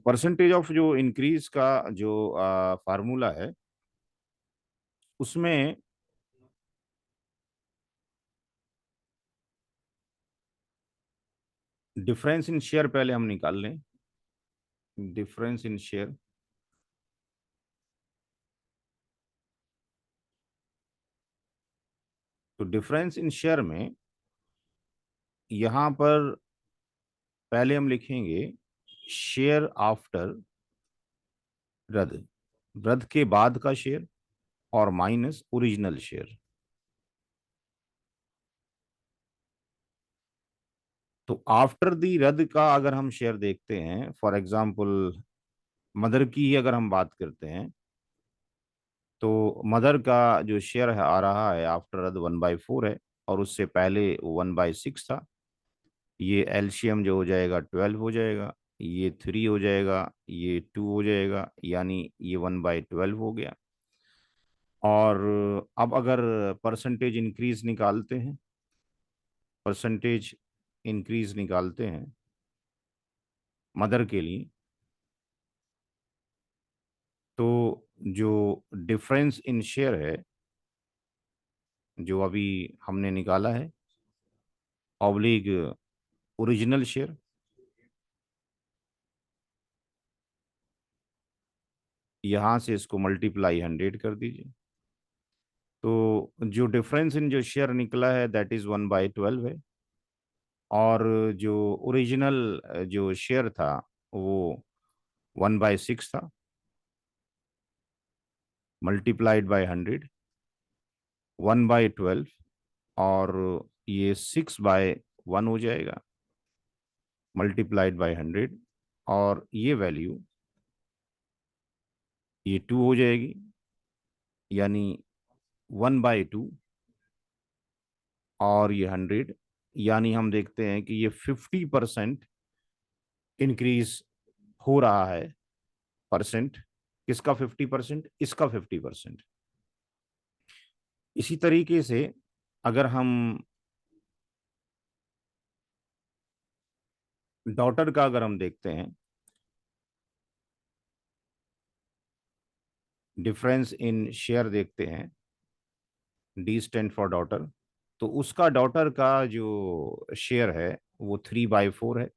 परसेंटेज ऑफ जो इंक्रीज का जो फार्मूला है, उसमें डिफरेंस इन शेयर पहले हम निकाल लें। डिफरेंस इन शेयर, तो डिफरेंस इन शेयर में यहां पर पहले हम लिखेंगे शेयर आफ्टर रद्द, रद्द के बाद का शेयर, और माइनस ओरिजिनल शेयर। तो आफ्टर दी रद्द का अगर हम शेयर देखते हैं, फॉर एग्जांपल मदर की ही अगर हम बात करते हैं, तो मदर का जो शेयर है आ रहा है आफ्टर रद्द 1/4 है, और उससे पहले 1/6 था। ये एलसीएम जो हो जाएगा 12 हो जाएगा, ये 3 हो जाएगा, ये 2 हो जाएगा, यानी ये 1/12 हो गया। और अब अगर परसेंटेज इंक्रीज निकालते हैं, परसेंटेज इंक्रीज निकालते हैं मदर के लिए, तो जो डिफरेंस इन शेयर है जो अभी हमने निकाला है, ऑब्लिग ओरिजिनल शेयर, यहां से इसको मल्टीप्लाई 100 कर दीजिए। तो जो डिफरेंस इन जो शेयर निकला है दैट इज 1/12 है, और जो ओरिजिनल जो शेयर था वो 1/6 था, मल्टीप्लाइड बाय 100, 1/12, और ये 6/1 हो जाएगा, मल्टीप्लाइड बाय 100, और ये वैल्यू ये 2 हो जाएगी, यानी 1/2, और ये 100, यानी हम देखते हैं कि ये 50% इंक्रीज हो रहा है। परसेंट किसका 50%, इसका 50%। इसी तरीके से अगर हम डॉटर का अगर हम देखते हैं, डिफरेंस इन शेयर देखते हैं, डी स्टैंड फॉर डॉटर, तो उसका डॉटर का जो शेयर है वो 3/4 है,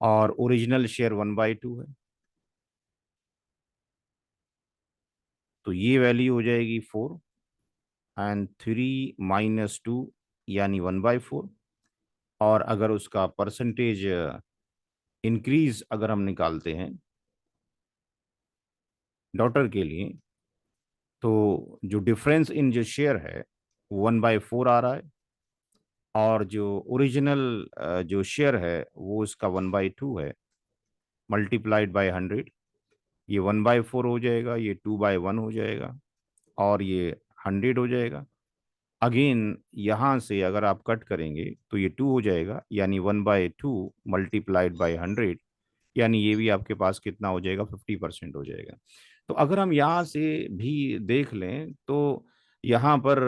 और ओरिजिनल शेयर 1/2 है। तो ये वैल्यू हो जाएगी 4, एंड 3 - 2 यानी 1/4। और अगर उसका परसेंटेज इंक्रीज अगर हम निकालते हैं डॉटर के लिए, तो जो डिफरेंस इन जो शेयर है 1/4 आ रहा है, और जो ओरिजिनल जो शेयर है वो इसका 1/2 है, मल्टीप्लाइड बाय 100, ये 1/4 हो जाएगा, ये 2/1 हो जाएगा, और ये 100 हो जाएगा। अगेन यहाँ से अगर आप कट करेंगे तो ये 2 हो जाएगा, यानी 1/2 मल्टीप्लाइड बाय 100, यानी ये भी आपके पास कितना हो जाएगा, 50% हो जाएगा। तो अगर हम यहाँ से भी देख लें तो यहाँ पर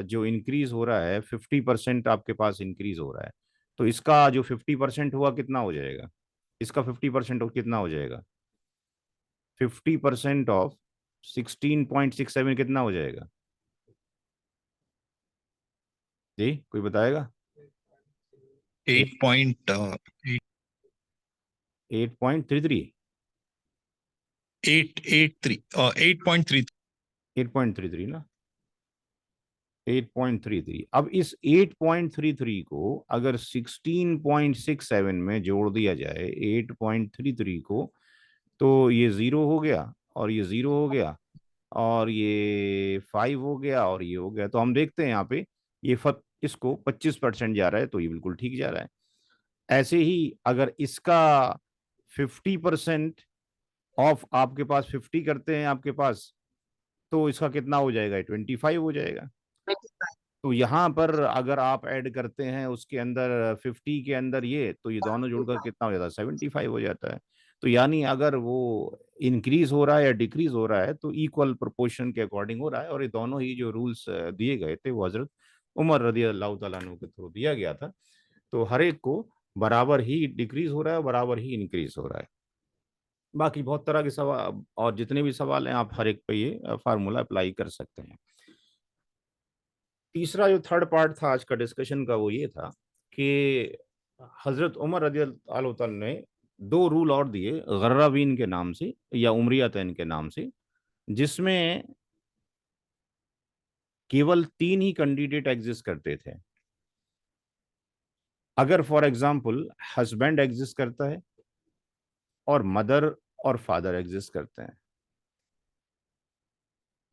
जो इंक्रीज हो रहा है 50% आपके पास इंक्रीज हो रहा है। तो इसका जो 50% हुआ कितना हो जाएगा, इसका 50% कितना हो जाएगा, 50% ऑफ 16.67 कितना हो जाएगा जी, कोई बताएगा। 8.8 8.33। 883 8.3 8.33 ना, 8.33। अब इस 8.33 को अगर 16.67 में जोड़ दिया जाए 8.33 को, तो ये जीरो हो गया और ये जीरो हो गया और ये 5 हो गया और ये हो गया। तो हम देखते हैं यहाँ पे ये इसको 25% जा रहा है, तो ये बिल्कुल ठीक जा रहा है। ऐसे ही अगर इसका 50% ऑफ आपके पास 50 करते हैं आपके पास, तो इसका कितना हो जाएगा, 25 हो जाएगा। तो यहाँ पर अगर आप ऐड करते हैं उसके अंदर 50 के अंदर ये, तो ये दोनों जुड़कर कितना हो जाता है, 75 हो जाता है। तो यानी अगर वो इंक्रीज हो रहा है या डिक्रीज हो रहा है तो इक्वल प्रोपोर्शन के अकॉर्डिंग हो रहा है। और ये दोनों ही जो रूल्स दिए गए थे वो हजरत उमर रदी अल्लाह तआला अन्हु के थ्रू दिया गया था। तो हर एक को बराबर ही डिक्रीज हो रहा है, बराबर ही इंक्रीज हो रहा है। बाकी बहुत तरह के सवाल और जितने भी सवाल हैं आप हर एक पे ये फार्मूला अप्लाई कर सकते हैं। तीसरा जो थर्ड पार्ट था आज का डिस्कशन का वो ये था कि हजरत उमर रजी अल्लाह तआला ने दो रूल और दिए गर्राबीन के नाम से या उमरियातैन के नाम से, जिसमें केवल तीन ही कैंडिडेट एग्जिस्ट करते थे। अगर फॉर एग्जांपल हस्बैंड एग्जिस्ट करता है और मदर और फादर एग्जिस्ट करते हैं,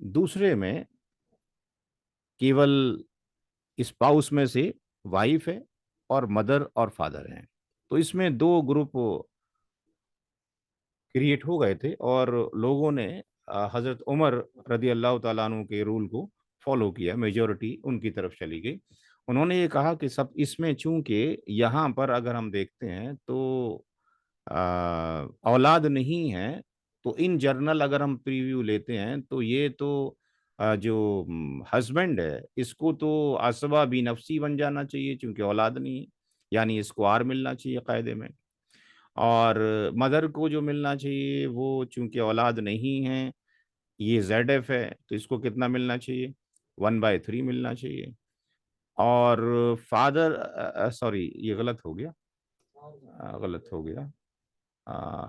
दूसरे में केवल स्पाउस में से वाइफ है और मदर और फादर हैं, तो इसमें दो ग्रुप क्रिएट हो गए थे और लोगों ने हजरत उमर रदी अल्लाह तआला अन्हु के रूल को फॉलो किया, मेजोरिटी उनकी तरफ चली गई। उन्होंने ये कहा कि सब इसमें चूंकि यहाँ पर अगर हम देखते हैं तो औलाद नहीं है, तो इन जर्नल अगर हम प्रीव्यू लेते हैं तो ये तो जो हस्बैंड है इसको तो असबा भी नफसी बन जाना चाहिए चूंकि औलाद नहीं है, यानी इसको आर मिलना चाहिए कायदे में। और मदर को जो मिलना चाहिए वो चूंकि औलाद नहीं है, ये जेड एफ है, तो इसको कितना मिलना चाहिए, 1/3 मिलना चाहिए। और फादर सॉरी ये गलत हो गया, गलत हो गया।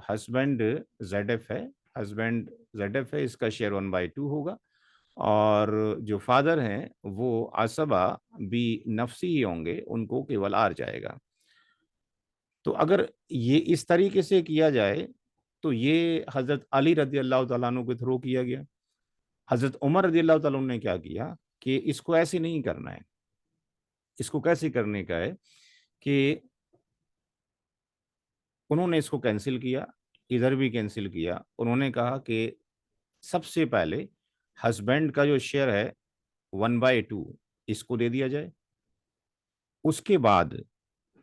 हस्बैंड जेड एफ है, हस्बैंड जेड एफ है, इसका शेयर 1/2 होगा। और जो फादर हैं वो असबा भी नफसी ही होंगे, उनको केवल आर जाएगा। तो अगर ये इस तरीके से किया जाए तो ये हजरत अली रदी अल्लाह तआला अन्हु के थ्रू किया गया। हजरत उमर रदी अल्लाह तआला अन्हु ने क्या किया कि इसको ऐसे नहीं करना है, इसको कैसे करने का है कि उन्होंने इसको कैंसिल किया, इधर भी कैंसिल किया। उन्होंने कहा कि सबसे पहले हस्बैंड का जो शेयर है 1/2 इसको दे दिया जाए, उसके बाद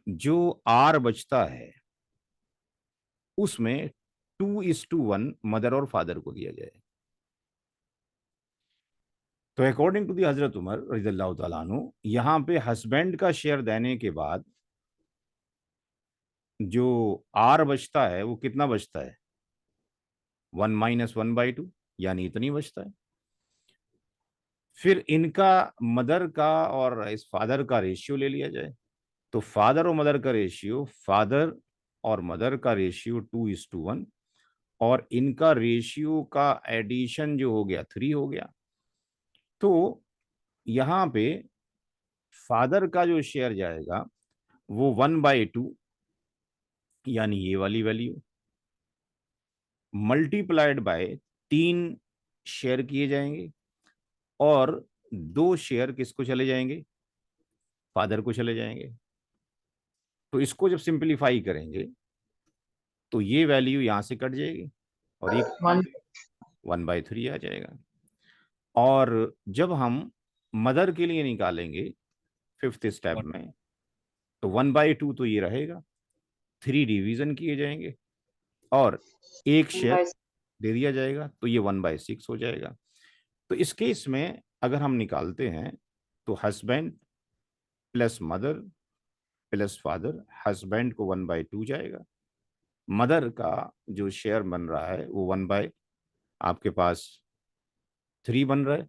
जो आर बचता है उसमें 2:1 मदर और फादर को दिया जाए। तो अकॉर्डिंग टू दी हजरत उमर रज़ियल्लाहु ताला अन्हु, यहाँ पे हस्बैंड का शेयर देने के बाद जो आर बचता है वो कितना बचता है, 1 - 1/2, यानी इतनी बचता है। फिर इनका मदर का और इस फादर का रेशियो ले लिया जाए, तो फादर और मदर का रेशियो, फादर और मदर का रेशियो 2:1, और इनका रेशियो का एडिशन जो हो गया 3 हो गया। तो यहाँ पे फादर का जो शेयर जाएगा वो 1/2, यानी ये वाली वैल्यू मल्टीप्लाइड बाय 3 शेयर किए जाएंगे, और 2 शेयर किसको चले जाएंगे, फादर को चले जाएंगे। तो इसको जब सिंपलीफाई करेंगे तो ये वैल्यू यहां से कट जाएगी और ये One. 1/3 आ जाएगा। और जब हम मदर के लिए निकालेंगे फिफ्थ स्टेप में, तो 1/2 तो ये रहेगा, 3 डिवीजन किए जाएंगे और एक One शेयर by दे दिया जाएगा, तो ये 1/6 हो जाएगा। तो इस केस में अगर हम निकालते हैं तो husband plus mother plus father, husband को 1/2 जाएगा, मदर का जो शेयर बन रहा है वो आपके पास 3 बन रहा है,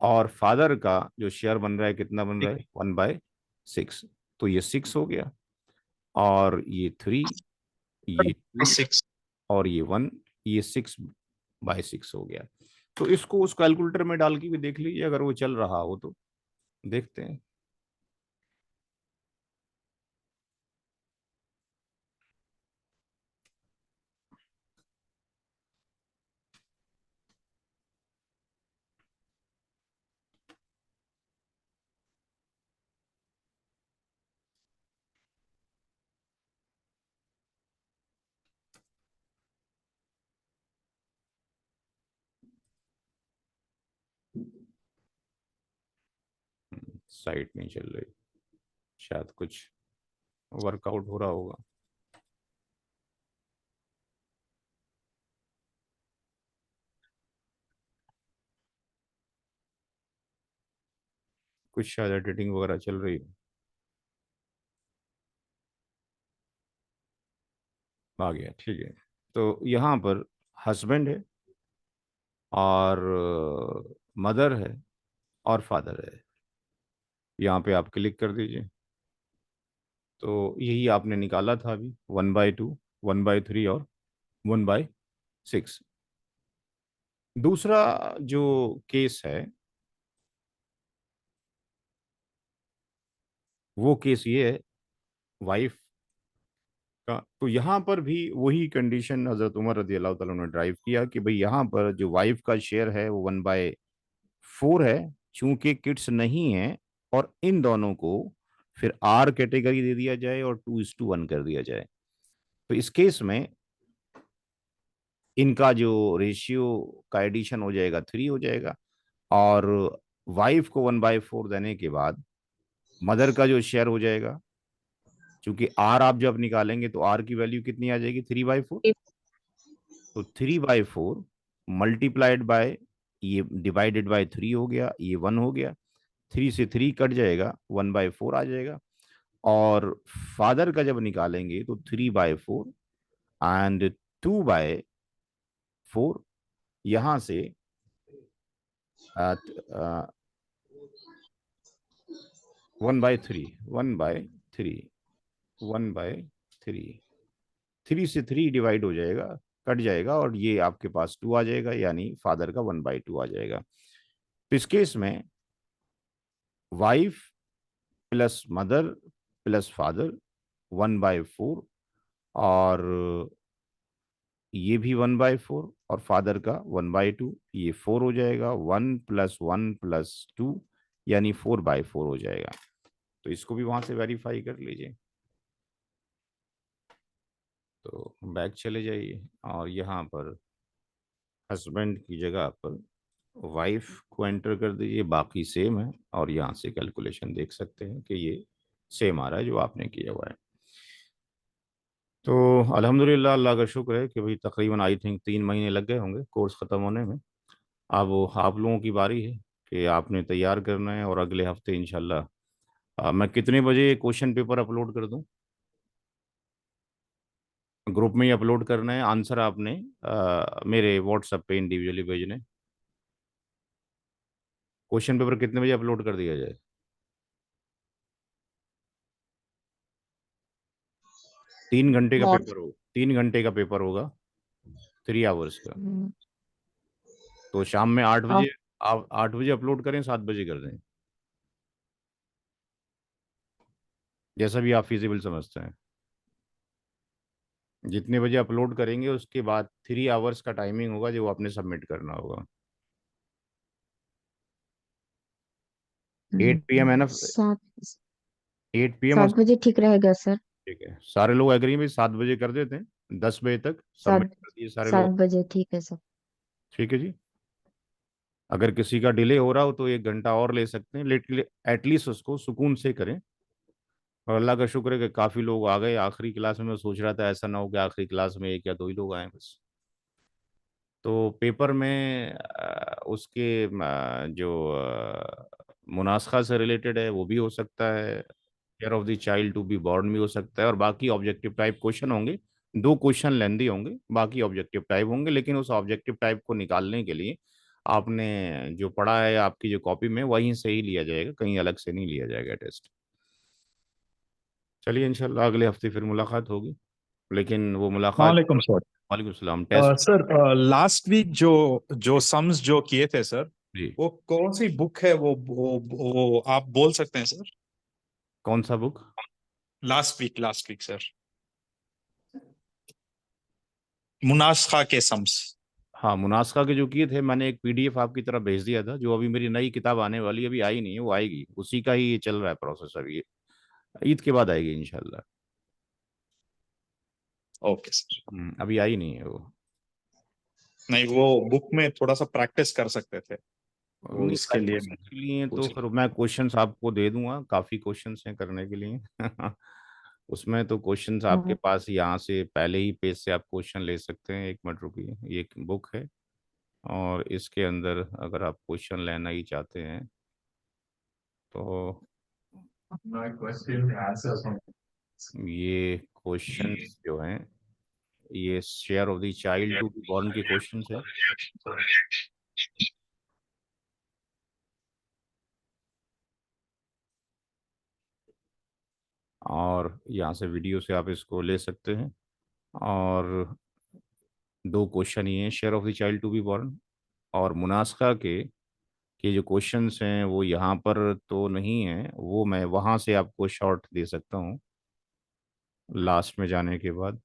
और फादर का जो शेयर बन रहा है कितना बन रहा है, 1/6। तो ये 6 हो गया, और ये 3, ये 2 6। और ये 1, ये 6/6 हो गया। तो इसको उस कैलकुलेटर में डाल के भी देख लीजिए, अगर वो चल रहा हो तो देखते हैं। साइट नहीं चल रही, शायद कुछ वर्कआउट हो रहा होगा। कुछ शायद एडिटिंग वगैरह चल रही है। आ गया, ठीक है। तो यहाँ पर हस्बैंड है, और मदर है, और फादर है। यहाँ पे आप क्लिक कर दीजिए। तो यही आपने निकाला था अभी, 1/2, 1/3 और 1/6। दूसरा जो केस है, वो केस ये है वाइफ का। तो यहाँ पर भी वही कंडीशन हजरत उमर रदी अल्लाह ताला ने ड्राइव किया कि भाई यहाँ पर जो वाइफ का शेयर है वो 1/4 है, चूंकि किड्स नहीं है। और इन दोनों को फिर आर कैटेगरी दे दिया जाए और 2:1 कर दिया जाए। तो इस केस में इनका जो रेशियो का एडिशन हो जाएगा 3 हो जाएगा। और वाइफ को 1/4 देने के बाद मदर का जो शेयर हो जाएगा, क्योंकि आर आप जब निकालेंगे तो आर की वैल्यू कितनी आ जाएगी, 3/4। तो 3/4 मल्टीप्लाइड बाय, ये डिवाइडेड बाय 3 हो गया, ये 1 हो गया। 3 से 3 कट जाएगा, 1/4 आ जाएगा। और फादर का जब निकालेंगे तो 3/4 एंड 2/4, यहां से 1/3, 1/3, 1/3, 3 से 3 डिवाइड हो जाएगा, कट जाएगा, और ये आपके पास 2 आ जाएगा, यानी फादर का 1/2 आ जाएगा। तो इस केस में wife plus mother plus father 1/4, और ये भी 1/4, और फादर का 1/2, ये 4 हो जाएगा। 1+1+2 यानी 4/4 हो जाएगा। तो इसको भी वहां से वेरीफाई कर लीजिए। तो बैक चले जाइए, और यहाँ पर हस्बैंड की जगह पर वाइफ को एंटर कर दीजिए, बाकी सेम है। और यहाँ से कैलकुलेशन देख सकते हैं कि ये सेम आ रहा है जो आपने किया हुआ है। तो अल्हम्दुलिल्लाह, अल्लाह का शुक्र है कि भाई तकरीबन आई थिंक 3 महीने लग गए होंगे कोर्स ख़त्म होने में। अब वो आप लोगों की बारी है कि आपने तैयार करना है, और अगले हफ्ते इंशाल्लाह मैं कितने बजे क्वेश्चन पेपर अपलोड कर दूं? ग्रुप में ही अपलोड करना है, आंसर आपने मेरे व्हाट्सएप पे इंडिविजुअली भेजने। क्वेश्चन पेपर कितने बजे अपलोड कर दिया जाए? 3 घंटे का More. पेपर हो, 3 घंटे का पेपर होगा, 3 आवर्स का। Mm. तो शाम में 8 बजे, Of आप 8 बजे अपलोड करें, 7 बजे कर दें, जैसा भी आप फिजिबल समझते हैं। जितने बजे अपलोड करेंगे उसके बाद 3 आवर्स का टाइमिंग होगा जो आपने सबमिट करना होगा। 8 PM है ना? 8 PM और 7 बजे ठीक रहेगा सर। ठीक है, सारे लोग एग्री में 7 बजे कर देते हैं, 10 बजे तक सबमिट सात कर दिए सारे सात लोग। बजे ठीक है सर। ठीक है जी। अगर किसी का डिले हो रहा हो तो 1 घंटा और ले सकते हैं, लेकिन एटलीस्ट उसको सुकून से करें। और अल्लाह का शुक्र है कि काफ़ी लोग आ गए आखिरी क्लास में। मैं सोच रहा था ऐसा ना हो कि आखिरी क्लास में 1 या 2 ही लोग आए बस। तो पेपर में उसके जो मुनासखा से रिलेटेड है वो भी हो सकता है, care of the child to be born भी हो सकता है, और बाकी ऑब्जेक्टिव टाइप क्वेश्चन होंगे। 2 क्वेश्चन लेंदी होंगे, बाकी ऑब्जेक्टिव टाइप होंगे। लेकिन उस ऑब्जेक्टिव टाइप को निकालने के लिए आपने जो पढ़ा है आपकी जो कॉपी में, वहीं से ही लिया जाएगा, कहीं अलग से नहीं लिया जाएगा टेस्ट। चलिए इंशाल्लाह अगले हफ्ते फिर मुलाकात होगी, लेकिन वो मुलाकात वालेकुम सर। वालेकुम सलाम। टेस्ट। सर, लास्ट वीक जो जो सम्स जो किए थे सर, जी। वो कौन सी बुक है? वो आप बोल सकते हैं सर? कौन सा बुक? लास्ट वीक सर, मुनास्खा के सम्स। हाँ, मुनास्खा के जो किए थे, मैंने एक पीडीएफ आपकी तरफ भेज दिया था। जो अभी मेरी नई किताब आने वाली है, अभी आई नहीं है, वो आएगी। उसी का ही ये चल रहा है प्रोसेस अभी। ईद के बाद आएगी इंशाल्लाह। Okay sir. अभी आई नहीं है वो। नहीं, वो बुक में थोड़ा सा प्रैक्टिस कर सकते थे, वो नहीं, इसके लिए प्रैक्टिस मैंने के लिए तो पूछ फिर मैं क्वेश्चंस आपको दे दूंगा, काफ़ी क्वेश्चंस हैं करने के लिए। उसमें तो क्वेश्चंस आपके Mhm. पास यहाँ से पहले ही पेज से आप क्वेश्चन ले सकते हैं। 1 मिनट रुकिए, ये एक बुक है और इसके अंदर अगर आप क्वेश्चन लेना ही चाहते हैं तो ये क्वेश्चंस जो हैं, ये share of the child to be born के क्वेश्चंस है। और यहाँ से वीडियो से आप इसको ले सकते हैं। और दो क्वेश्चन ये हैं, share of the child to be born और मुनास्खा के जो क्वेश्चंस हैं वो यहाँ पर तो नहीं है, वो मैं वहाँ से आपको शॉर्ट दे सकता हूँ लास्ट में जाने के बाद।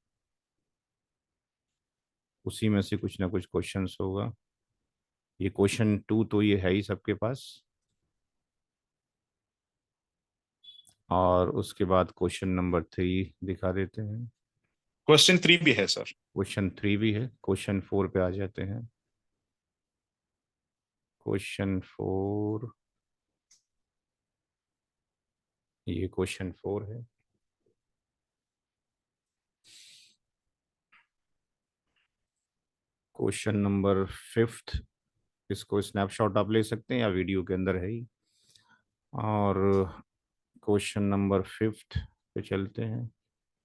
उसी में से कुछ ना कुछ क्वेश्चंस होगा। ये क्वेश्चन 2 तो ये है ही सबके पास। और उसके बाद क्वेश्चन नंबर 3 दिखा देते हैं। क्वेश्चन 3 भी है सर। क्वेश्चन 3 भी है। क्वेश्चन 4 पे आ जाते हैं। क्वेश्चन 4, ये क्वेश्चन 4 है। क्वेश्चन नंबर 5, इसको स्नैपशॉट आप ले सकते हैं या वीडियो के अंदर है ही। और क्वेश्चन नंबर 5 पे चलते हैं।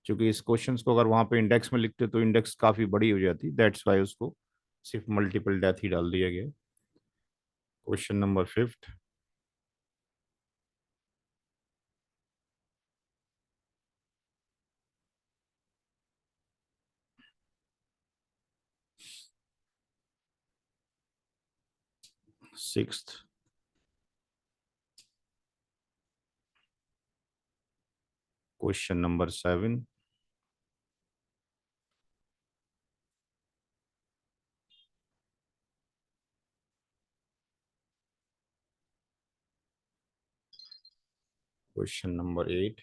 क्योंकि इस क्वेश्चंस को अगर वहाँ पे इंडेक्स में लिखते तो इंडेक्स काफ़ी बड़ी हो जाती, दैट्स वाई उसको सिर्फ मल्टीपल डेथ ही डाल दिया गया। Question number 5, 6th, question number 7, question number 8।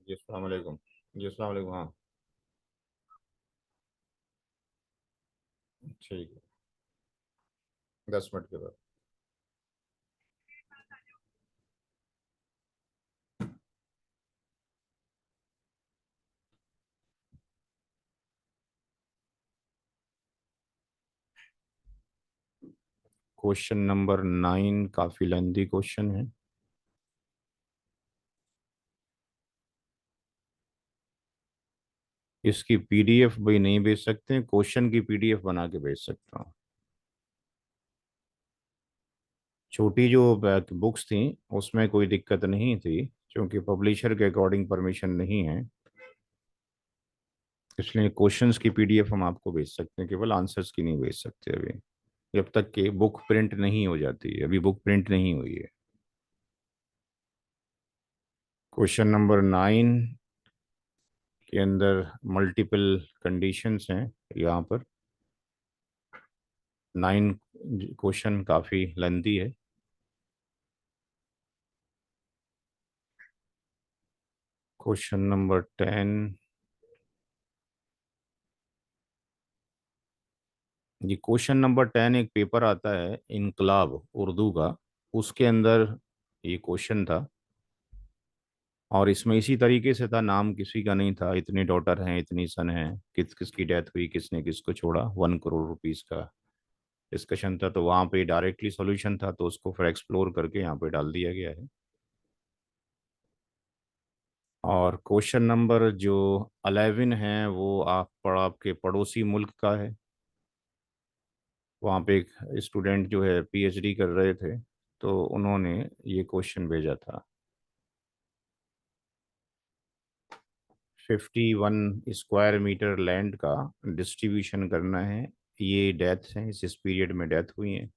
जी अस्सलाम वालेकुम। जी अस्सलाम वालेकुम। हाँ, ठीक है, 10 मिनट के बाद। क्वेश्चन नंबर 9 काफ़ी लेंदी क्वेश्चन है। इसकी पीडीएफ भाई नहीं भेज सकते, क्वेश्चन की पीडीएफ बना के भेज सकता हूँ। छोटी जो बुक्स थी उसमें कोई दिक्कत नहीं थी, क्योंकि पब्लिशर के अकॉर्डिंग परमिशन नहीं है, इसलिए क्वेश्चंस की पीडीएफ हम आपको भेज सकते हैं, केवल आंसर्स की नहीं भेज सकते अभी, जब तक कि बुक प्रिंट नहीं हो जाती है। अभी बुक प्रिंट नहीं हुई है। क्वेश्चन नंबर 9 के अंदर मल्टीपल कंडीशंस हैं यहाँ पर। 9 क्वेश्चन काफ़ी लेंथी है। क्वेश्चन नंबर 10, ये क्वेश्चन नंबर 10 एक पेपर आता है इनकलाब उर्दू का, उसके अंदर ये क्वेश्चन था। और इसमें इसी तरीके से था, नाम किसी का नहीं था, इतनी डॉटर हैं, इतनी सन हैं, किस किसकी डेथ हुई, किसने किसको छोड़ा, 1 करोड़ रुपीस का डिस्कशन था। तो वहाँ पे डायरेक्टली सॉल्यूशन था, तो उसको फिर एक्सप्लोर करके यहाँ पे डाल दिया गया है। और क्वेश्चन नंबर जो 11 है वो आपके पड़ोसी मुल्क का है। वहाँ पे एक स्टूडेंट जो है पीएचडी कर रहे थे, तो उन्होंने ये क्वेश्चन भेजा था। 51 स्क्वायर मीटर लैंड का डिस्ट्रीब्यूशन करना है। ये डेथ है, इस पीरियड में डेथ हुई है।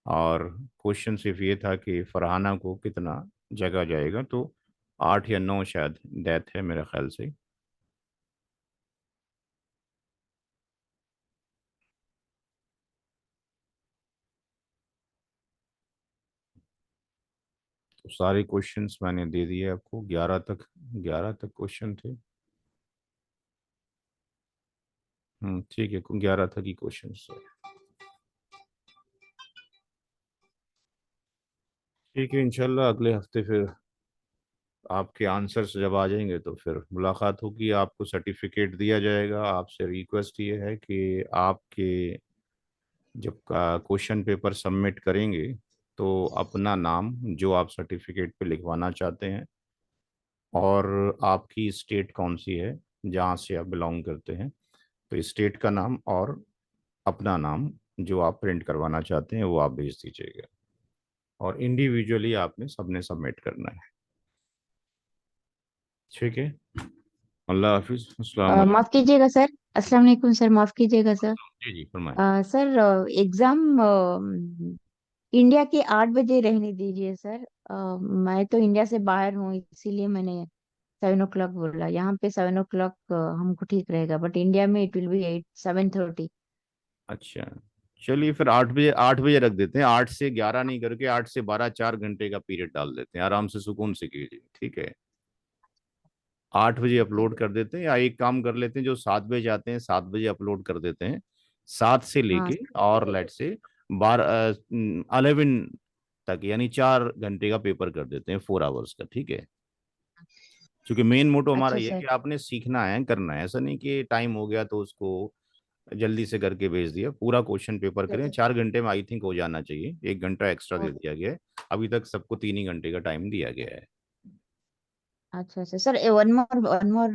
और क्वेश्चन सिर्फ ये था कि फरहाना को कितना जगह जाएगा, तो 8 या 9 शायद डेथ है मेरे ख्याल से। तो सारे क्वेश्चंस मैंने दे दिए आपको, 11 तक क्वेश्चन थे। ठीक है, 11 तक ही क्वेश्चंस थे। ठीक है, इंशाल्लाह अगले हफ्ते फिर आपके आंसर्स जब आ जाएंगे तो फिर मुलाकात होगी, आपको सर्टिफिकेट दिया जाएगा। आपसे रिक्वेस्ट ये है कि आपके जब का क्वेश्चन पेपर सबमिट करेंगे तो अपना नाम जो आप सर्टिफिकेट पे लिखवाना चाहते हैं और आपकी स्टेट कौन सी है जहाँ से आप बिलोंग करते हैं, तो स्टेट का नाम और अपना नाम जो आप प्रिंट करवाना चाहते हैं वो आप भेज दीजिएगा। और इंडिविजुअली आपने सबने सबमिट करना है। ठीक है, अल्लाह हाफिज, अस्सलाम वालेकुम। माफ कीजिएगा सर। अस्सलाम वालेकुम सर, माफ कीजिएगा सर। जी जी फरमाएं। सर, एग्जाम इंडिया के 8 बजे रहने दीजिए सर। मैं तो इंडिया से बाहर हूँ, इसीलिए मैंने 7 o'clock बोला। यहाँ पे 7 o'clock हमको ठीक रहेगा, बट इंडिया में इट विल बी 7:30। अच्छा, चलिए फिर 8 बजे रख देते हैं। 8 से 11 नहीं करके 8 से 12, 4 घंटे का पीरियड डाल देते हैं, आराम से सुकून से कीजिए। ठीक है, 8 बजे अपलोड कर देते हैं, या एक काम कर लेते हैं, जो 7 बजे आते हैं 7 बजे अपलोड कर देते हैं। 7 से लेके हाँ और लेट से 11 तक, यानी 4 घंटे का पेपर कर देते हैं, 4 आवर्स का। ठीक है, क्योंकि मेन मोटो हमारा अच्छा ये है सर। कि आपने सीखना है, करना है। ऐसा नहीं कि टाइम हो गया तो उसको जल्दी से करके भेज दिया। पूरा क्वेश्चन पेपर करें, 4 घंटे में आई थिंक हो जाना चाहिए। 1 घंटा एक्स्ट्रा दे दिया गया है, अभी तक सबको 3 ही घंटे का टाइम दिया गया है। अच्छा sir, sir one more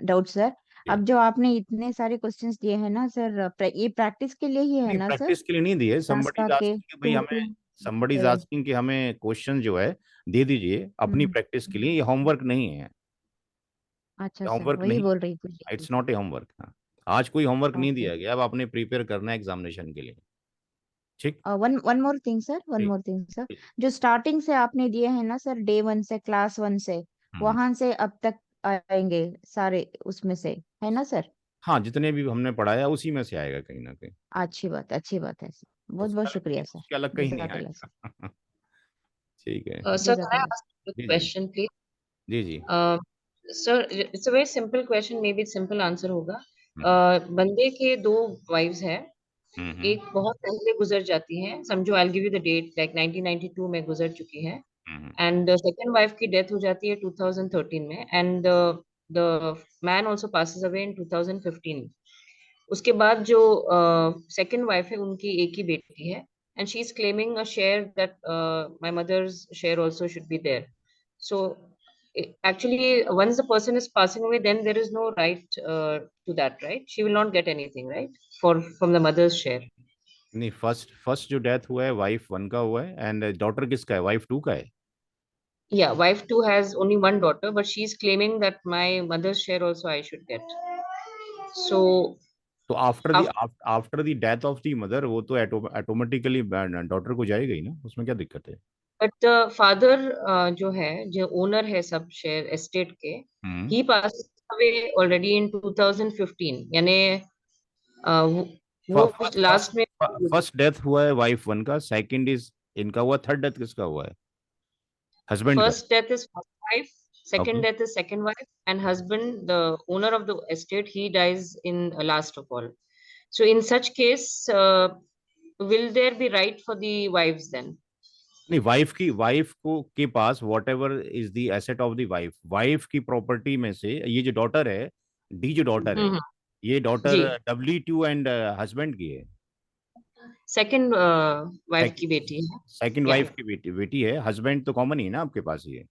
doubt sir. जी। अब जो आपने इतने सारे क्वेश्चंस दिए हैं ना सर, ये प्रैक्टिस के लिए ही है नहीं, ना सर? प्रैक्टिस के लिए नहीं दिए। समबडी नासका इज के आस्किंग कि भाई टू हमें, टू समबडी इज आस्किंग कि हमें क्वेश्चन जो है दे दीजिए अपनी हम्म। प्रैक्टिस के लिए। ये होमवर्क नहीं है, अच्छा ये सर, होमवर्क वही नहीं, बोल रही थी जी। It's not a homework. हाँ, आज कोई होमवर्क नहीं ओके। दिया गया, अब आपने प्रिपेयर करना है एग्जामिनेशन के लिए। ठीक। One one more thing sir, one ठीक। More thing sir. ठीक। जो स्टार्टिंग से आपने दिए हैं ना सर, डे 1 से, क्लास 1 से, हम्म। वहां से अब तक आएंगे सारे उसमें से, है ना सर? हाँ, जितने भी हमने पढ़ाया उसी में से आएगा कहीं ना कहीं। अच्छी बात है सर। बहुत उसके बहुत अलग शुक्रिया सर। उसके अलग कहीं नहीं जज़ाकल्ला सर। आएगा। ठीक है। Sir, can I जज़ाकल्ला ask you a ji ji. question, please? Ji ji. Uh, Sir, it's a very simple question. Maybe simple answer होगा. हम्म बंदे के दो wives हैं. हम्म एक बहुत पहले गुजर जाती है, समझो I'll give you the date, like 1992 में गुजर चुकी है. हम्म And second wife की death हो जाती है 2013 में. And the man also passes away in 2015. उसके बाद जो सेकंड वाइफ है उनकी एक ही बेटी है, and she is claiming a share that my mother's share also should be there. So actually once the person is passing away, then there is no right to that, right? She will not get anything, right, for from the mother's share. नहीं, first first जो death हुआ है wife 1 का हुआ है, and daughter किसका है, wife 2 का है। Yeah, wife 2 has only one daughter, but she is claiming that my mother's share also I should get. So तो after the death of the mother वो तो ऑटोमेटिकली डॉटर को जाएगा ही ना, उसमें क्या दिक्कत है। बट द फादर जो है, जो ओनर है सब शेयर एस्टेट के, हम्म। ही पास अवे ऑलरेडी इन 2015, यानी वो फर्स्ट लास्ट में. फर्स्ट डेथ हुआ है वाइफ 1 का, सेकंड इज इनका हुआ, थर्ड डेथ किसका हुआ है, हस्बैंड का। First death is first wife, second okay. Death is second wife, and husband the owner of the estate he dies in last of all. So in such case, will there be right for the wives then? नहीं, wife को के पास whatever is the asset of the wife, wife की property में से ये जो daughter है, डी जो डॉटर है, हम्म. ये daughter ji. W2 and husband की है। सेकंड वाइफ की सेकंड बेटी है. सेकंड या. वाइफ की बेटी है, हस्बैंड तो कॉमन ही है ना आपके पास ये।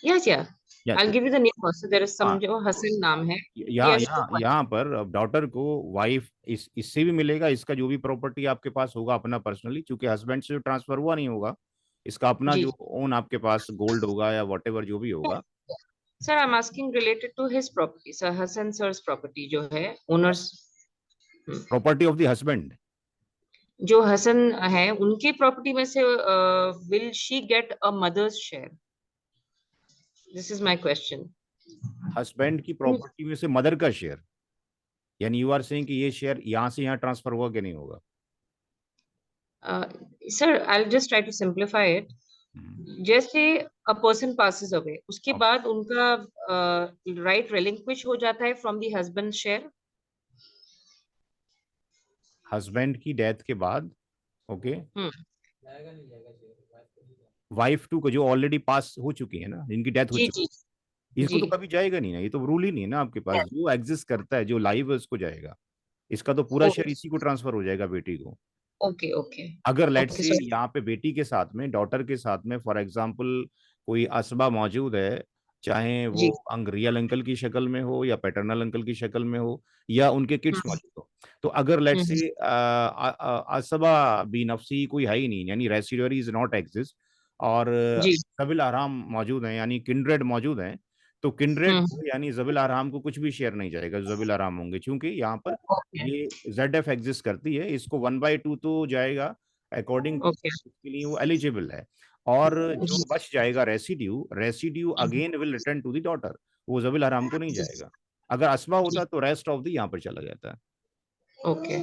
Yes, yeah. या I'll give you the name also. There is some हाँ, जो हसन नाम है. He यहाँ has two यहाँ wives. यहाँ पर डॉटर को वाइफ इससे भी मिलेगा, इसका जो भी प्रॉपर्टी आपके पास होगा अपना पर्सनली, क्योंकि हस्बैंड से जो ट्रांसफर हुआ नहीं होगा, इसका अपना जी. जो ओन आपके पास गोल्ड होगा या वॉट एवर जो भी होगा, sir I am asking related to his property, sir Hasan sir's property जो है owner's, property of the husband. जो हसन है उनकी प्रॉपर्टी में से will she get a mother's share? This is my question. Husband की प्रॉपर्टी में से मदर का शेयर, यानी यू आर सेइंग कि ये शेयर यहाँ से यहाँ ट्रांसफर होगा कि नहीं होगा? Sir I just try to simplify it. जैसे अ पर्सन पासेस अवे, उसके बाद उनका राइट रिलिंक्विश हो जाता है from the husband share. Husband की डेथ के बाद, ओके, हम्म, वाइफ टू को जो ऑलरेडी पास हो चुकी है ना, जिनकी डेथ हो जी चुकी जी है, इसको जी। तो कभी जाएगा नहीं ना, ये तो रूल ही नहीं है ना आपके पास। जो एग्जिस्ट करता है, जो लाइव है, उसको जाएगा। इसका तो पूरा शेयर इसी को ट्रांसफर हो जाएगा, बेटी को। ओके ओके अगर लेट ओके से सर। यहाँ पे बेटी के साथ में, डॉटर के साथ में फॉर एग्जांपल कोई असबा मौजूद है, चाहे वो जी। रियल अंकल की शक्ल में हो या पैटर्नल अंकल की शक्ल में हो या उनके किड्स हम्म मौजूद हो, तो अगर लेट हम्म से असबा भी नफसी कोई है ही नहीं, यानी रेसिडुअरी इज नॉट एग्जिस्ट, और जी। जबिल आराम मौजूद हैं, यानी किंड्रेड मौजूद हैं, तो किंड्रेड हम्म। को यानी जबिल आराम को कुछ भी शेयर नहीं जाएगा, जबिल आराम होंगे, क्योंकि यहाँ पर ओके ये ZF एग्जिस्ट करती है, इसको 1/2 तो जाएगा अकॉर्डिंग टू, ओके उसके लिए वो एलिजिबल है। और जो जी बच जाएगा residue, residue again will return to the daughter, वो जबिल हराम को नहीं जी जाएगा। अगर असबा जी। होता तो रेस्ट ऑफ द यहाँ पर चला जाता है। ओके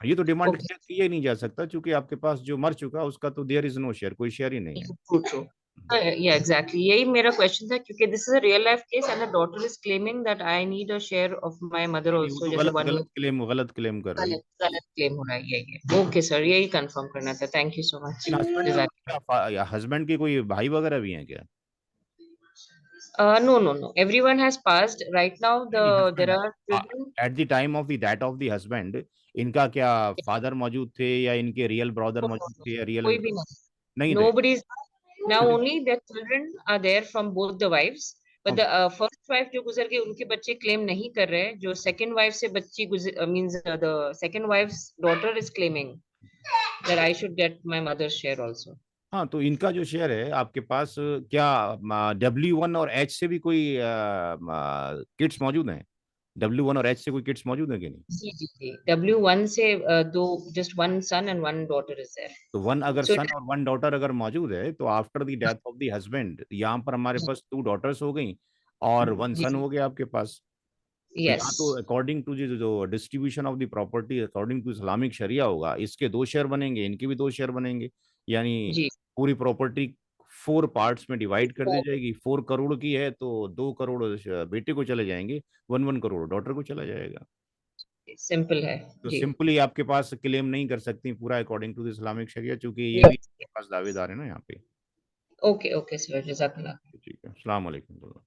ये तो डिमांड ओके। किया ही नहीं जा सकता, क्योंकि आपके पास जो मर चुका उसका तो देयर इज नो शेयर, कोई शेयर ही नहीं है। True true. या एग्जैक्टली यही मेरा क्वेश्चन था, क्योंकि this is a real life case and the daughter is claiming that I need a share of my mother नहीं नहीं, वो आल्सो, तो जैसे गलत 1 ईयर। गलत क्लेम कर रही है। गलत गलत क्लेम हो रहा है, यही है। ओके सर, यही कंफर्म करना था। Thank you so much. लेकिन हस्बैंड के क्या, हस्बैंड के कोई भाई वगैरह भी हैं क्या? No no no, everyone has passed right now. नहीं नहीं, their husband or children. At the time of the death of the husband, इनका क्या फादर मौजूद थे या इनके रियल ब्रदर मौजूद थे या रियल कोई अंकल? भी नहीं। नहीं थे। Nobody is now, तो only their children are there from both the wives, but the first wife जो गुजर गई उनके बच्चे क्लेम नहीं कर रहे हैं। जो सेकंड वाइफ से बच्ची गुजर means the second wife's daughter is claiming that I should get my mother's share also. हाँ, तो इनका जो शेयर है आपके पास, क्या W1 और H से भी कोई किड्स मौजूद हैं? W1 और H से कोई किड्स मौजूद है कि नहीं? जी जी जी। W1 से दो, just one son and one daughter is there. तो वन अगर So सन और वन डॉटर अगर मौजूद है, तो after the death of the husband यहाँ पर हमारे पास 2 डॉटर्स हो गई और 1 जी सन जी। हो गया आपके पास। तो Yes. यहाँ तो अकॉर्डिंग टू जो distribution of the property according to Islamic sharia होगा, इसके 2 शेयर बनेंगे, इनके भी 2 शेयर बनेंगे, यानी जी। पूरी प्रॉपर्टी 4 पार्ट्स में डिवाइड कर दी जाएगी। 4 करोड़ की है तो 2 करोड़ बेटे को चले जाएंगे, 1 करोड़ डॉटर को चला जाएगा। सिंपल है। तो जी। सिंपली आपके पास क्लेम नहीं कर सकती पूरा अकॉर्डिंग टू द इस्लामिक शरिया, क्योंकि ये भी Yes. आपके पास दावेदार है ना यहाँ पे। ओके ओके सर, जज़ाकल्लाह। ठीक है, अस्सलाम वालेकुम।